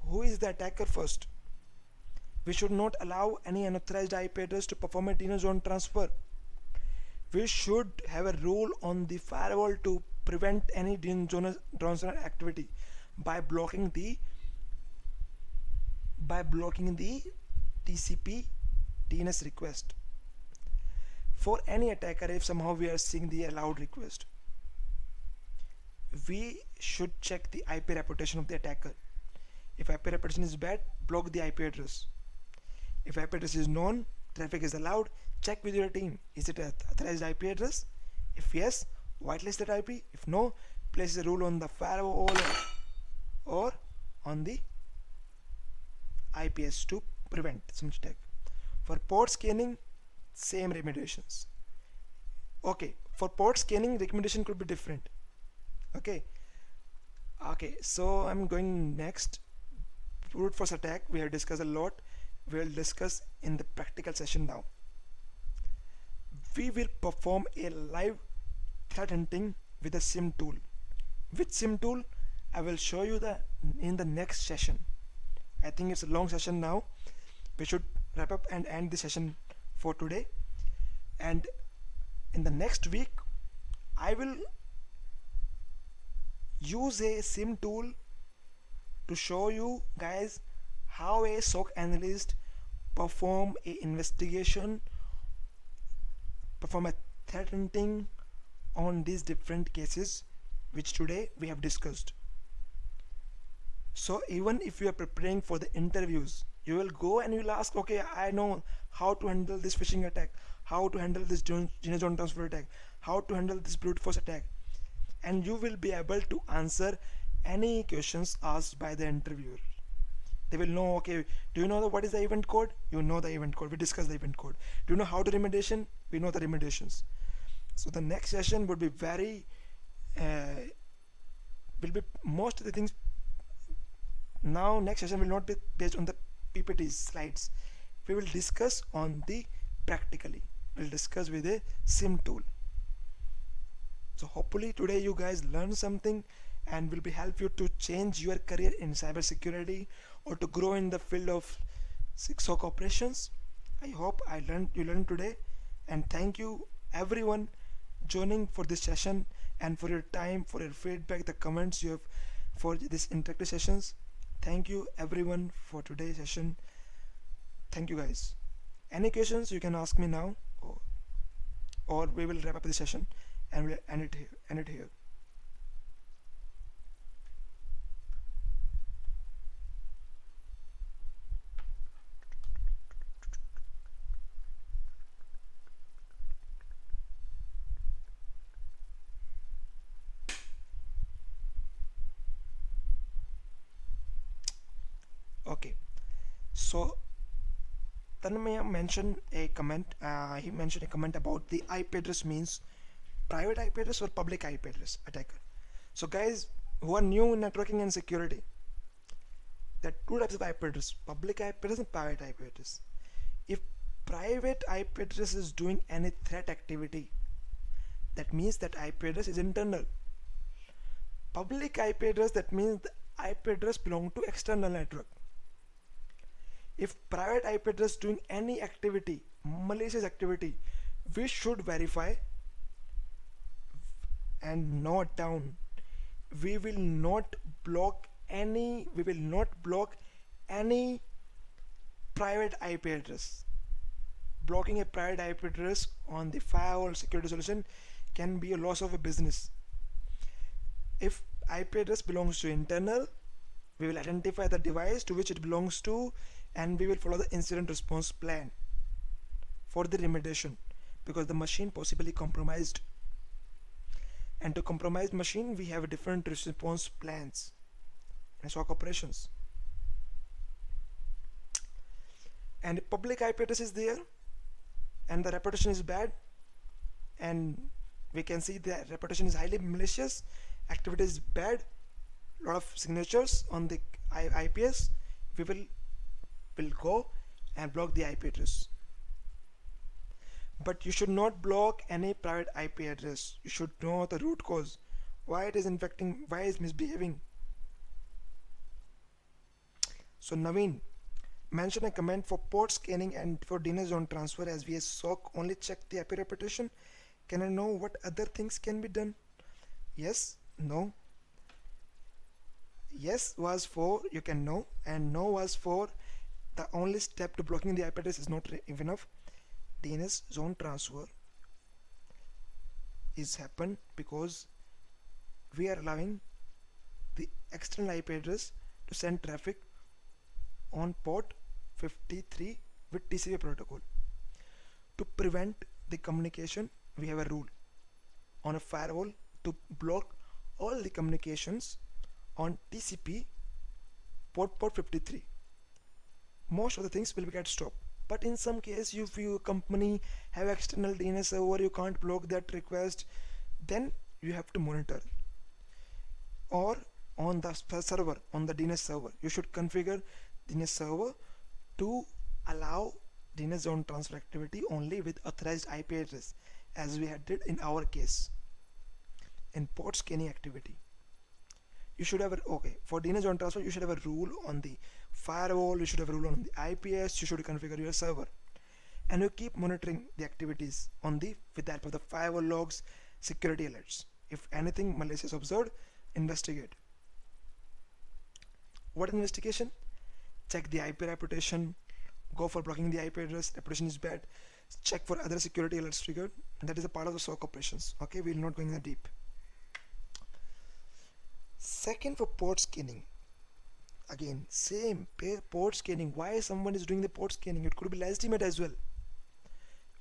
who is the attacker first. We should not allow any unauthorized IP address to perform a DNS zone transfer. We should have a rule on the firewall to prevent any DNS zone transfer activity by blocking the TCP DNS request. For any attacker, if somehow we are seeing the allowed request, we should check the IP reputation of the attacker. If IP reputation is bad, block the IP address. If IP address is known, traffic is allowed, check with your team. Is it an authorized IP address? If yes, whitelist that IP. If no, place a rule on the firewall or on the IPS to prevent some attack. For port scanning, same recommendations. Okay, for port scanning, recommendation could be different. Okay, so I'm going next. Brute force attack, we have discussed a lot. We will discuss in the practical session now. We will perform a live threat hunting with a SIM tool. Which SIM tool? I will show you in the next session. I think it's a long session now. We should wrap up and end the session for today. And in the next week, I will use a SIM tool to show you guys how a SOC analyst perform a investigation, perform a threat hunting on these different cases which today we have discussed. So even if you are preparing for the interviews, you will go and you will ask, okay, I know how to handle this phishing attack, how to handle this DNS zone transfer attack, how to handle this brute force attack, and you will be able to answer any questions asked by the interviewer. They will know, okay, do you know what is the event code? You know the event code. We discussed the event code. Do you know how to remediation? We know the remediations. So the next session would be most of the things. Now next session will not be based on the PPT slides. We will discuss on the practically. We'll discuss with a SIM tool. So hopefully today you guys learn something and will be help you to change your career in cybersecurity or to grow in the field of SOC operations. I hope you learned today, and thank you everyone joining for this session and for your time, for your feedback, the comments you have for this interactive sessions. Thank you everyone for today's session. Thank you guys. Any questions you can ask me now, or we will wrap up the session and we'll end it here. Okay, so Tanmaya mentioned a comment. He mentioned a comment about the IP address means private IP address or public IP address attacker. So guys who are new in networking and security, there are two types of IP address: public IP address and private IP address. If private IP address is doing any threat activity, that means that IP address is internal. Public IP address, that means the IP address belong to external network. If private IP address doing any activity, malicious activity, we should verify and note down. We will not block any private IP address. Blocking a private IP address on the firewall security solution can be a loss of a business. If IP address belongs to internal, we will identify the device to which it belongs to, and we will follow the incident response plan for the remediation, because the machine possibly compromised, and to compromised machine we have different response plans and SOC operations. And if public IP address is there and the reputation is bad, and we can see the reputation is highly malicious, activity is bad, lot of signatures on the IPS, we will go and block the IP address. But you should not block any private IP address. You should know the root cause, why it is infecting, why it is misbehaving. So Naveen mention a comment for port scanning and for DNS zone transfer. As we as SOC only check the IP reputation, can I know what other things can be done? Yes, no. Yes was for you can know, and no was for the only step to blocking the IP address is not enough. DNS zone transfer is happen because we are allowing the external IP address to send traffic on port 53 with TCP protocol. To prevent the communication, we have a rule on a firewall to block all the communications on TCP port 53. Most of the things will get stopped, but in some case if your company have external DNS server, you can't block that request, then you have to monitor. Or on the server, on the DNS server, you should configure DNS server to allow DNS zone transfer activity only with authorized IP address, as we had did in our case in port scanning activity. You should have for DNS zone transfer you should have a rule on the firewall, you should have a rule on the IPS, you should configure your server, and you keep monitoring the activities on the with the help of the firewall logs, security alerts. If anything malicious observed, investigate. What investigation? Check the IP reputation, go for blocking the IP address, reputation is bad, check for other security alerts triggered. That is a part of the SOC operations. Okay, we will not going that deep. Second, for port scanning, again same port scanning. Why someone is doing the port scanning? It could be legitimate as well.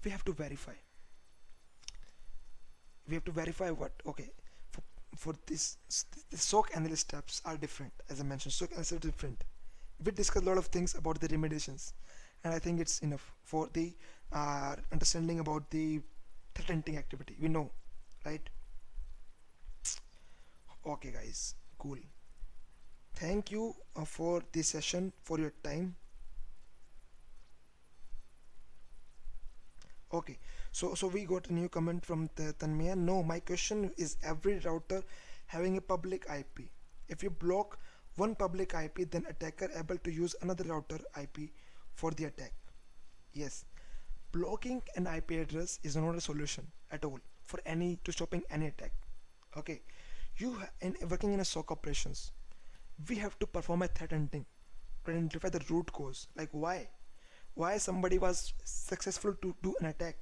We have to verify what for this. The SOC analyst steps are different. As I mentioned, SOC analyst is different. We discussed a lot of things about the remediations, and I think it's enough for the understanding about the threat hunting activity. We know, right? Okay guys, cool. Thank you for this session, for your time. Okay, so we got a new comment from Tanmaya. No, my question is, every router having a public IP. If you block one public IP, then attacker able to use another router IP for the attack. Yes, blocking an IP address is not a solution at all for stopping any attack. Okay, you in working in a SOC operations, we have to perform a threat hunting to identify the root cause, like why somebody was successful to do an attack.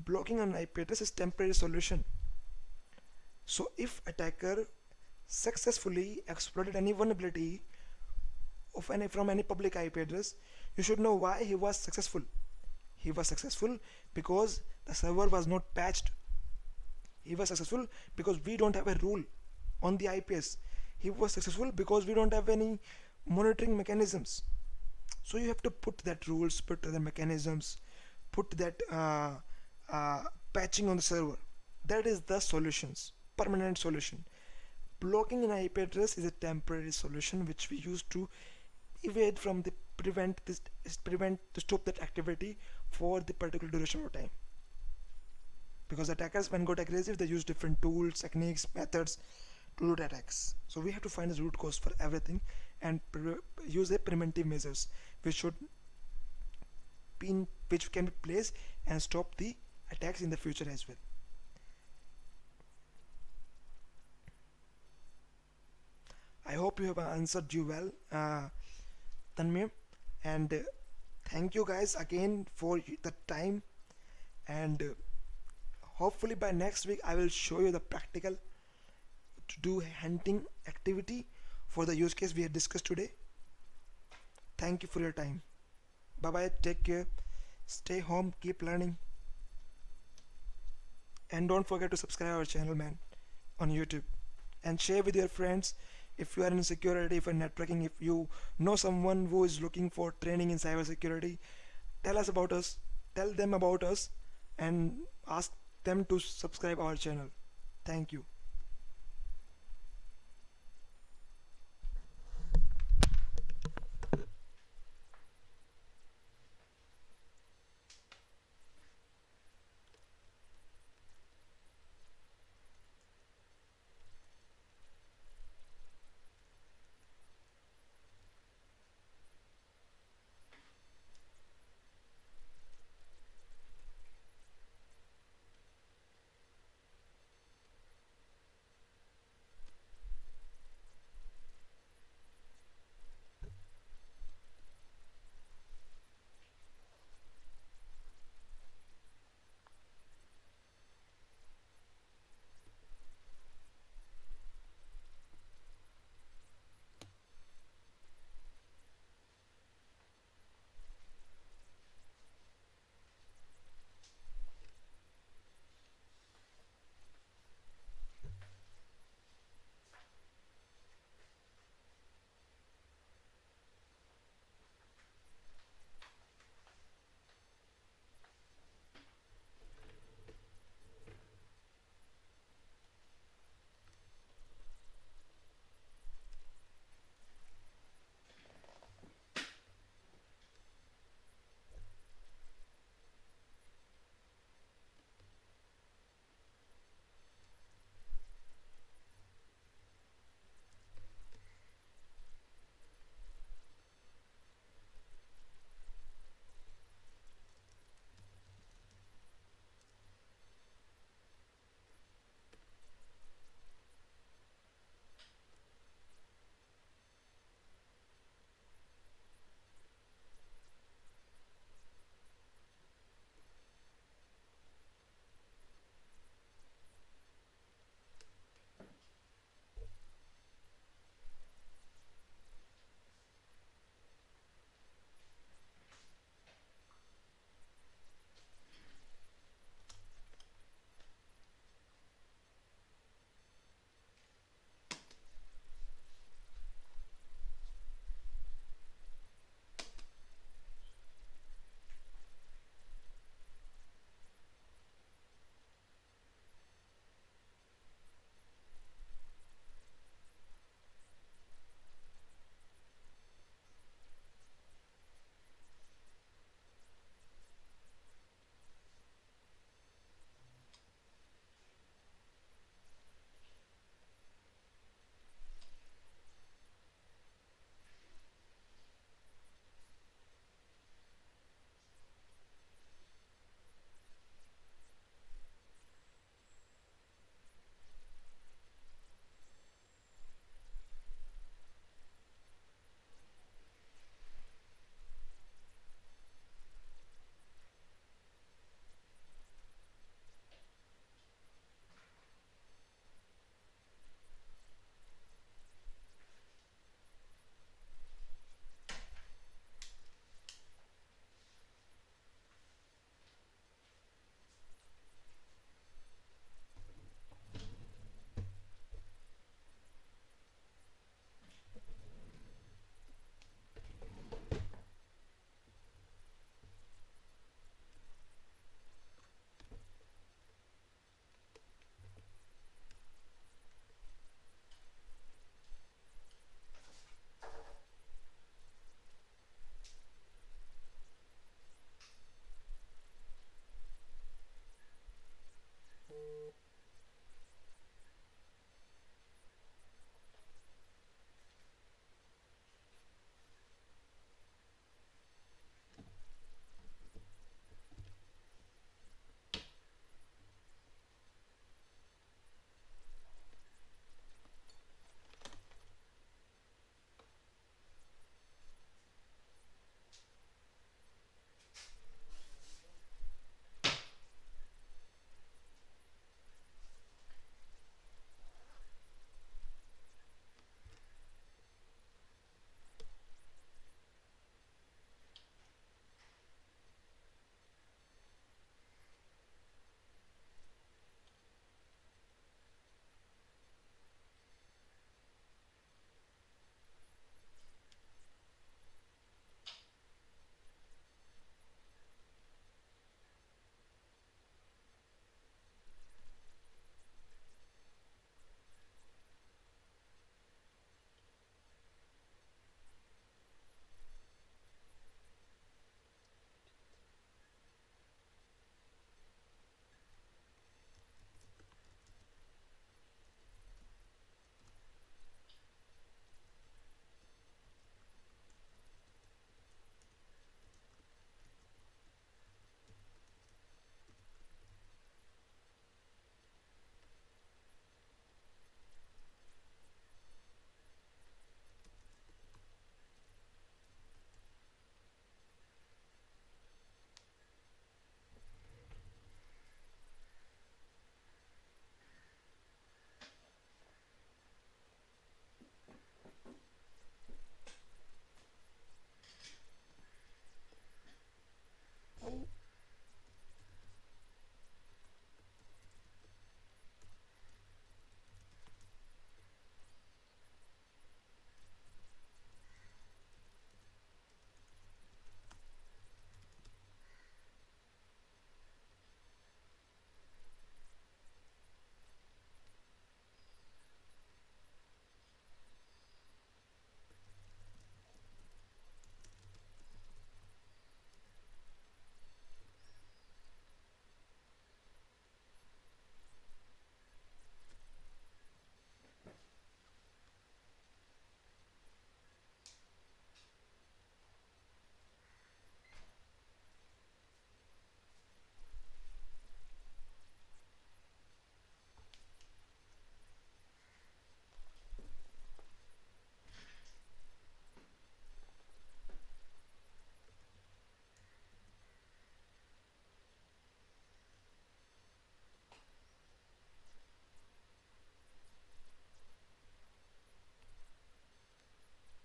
Blocking an IP address is temporary solution. So if attacker successfully exploited any vulnerability of any from any public IP address, you should know why he was successful. He was successful because the server was not patched. He was successful because we don't have a rule on the IPS. He was successful because we don't have any monitoring mechanisms. So you have to put that rules, put the mechanisms, put that patching on the server. That is the solutions, permanent solution. Blocking an IP address is a temporary solution which we use to evade from the prevent to stop that activity for the particular duration of time. Because attackers, when got aggressive, they use different tools, techniques, methods to do attacks. So we have to find the root cause for everything and use the preventive measures which can be placed and stop the attacks in the future as well. I hope you have answered you well, Tanmay, and thank you guys again for the time, and hopefully by next week I will show you the practical to do hunting activity for the use case we have discussed today. Thank you for your time. Bye bye, take care, stay home, keep learning, and don't forget to subscribe our channel, man, on YouTube, and share with your friends. If you are in security, if you are networking, if you know someone who is looking for training in cybersecurity, tell them about us, and ask them to subscribe our channel. Thank you.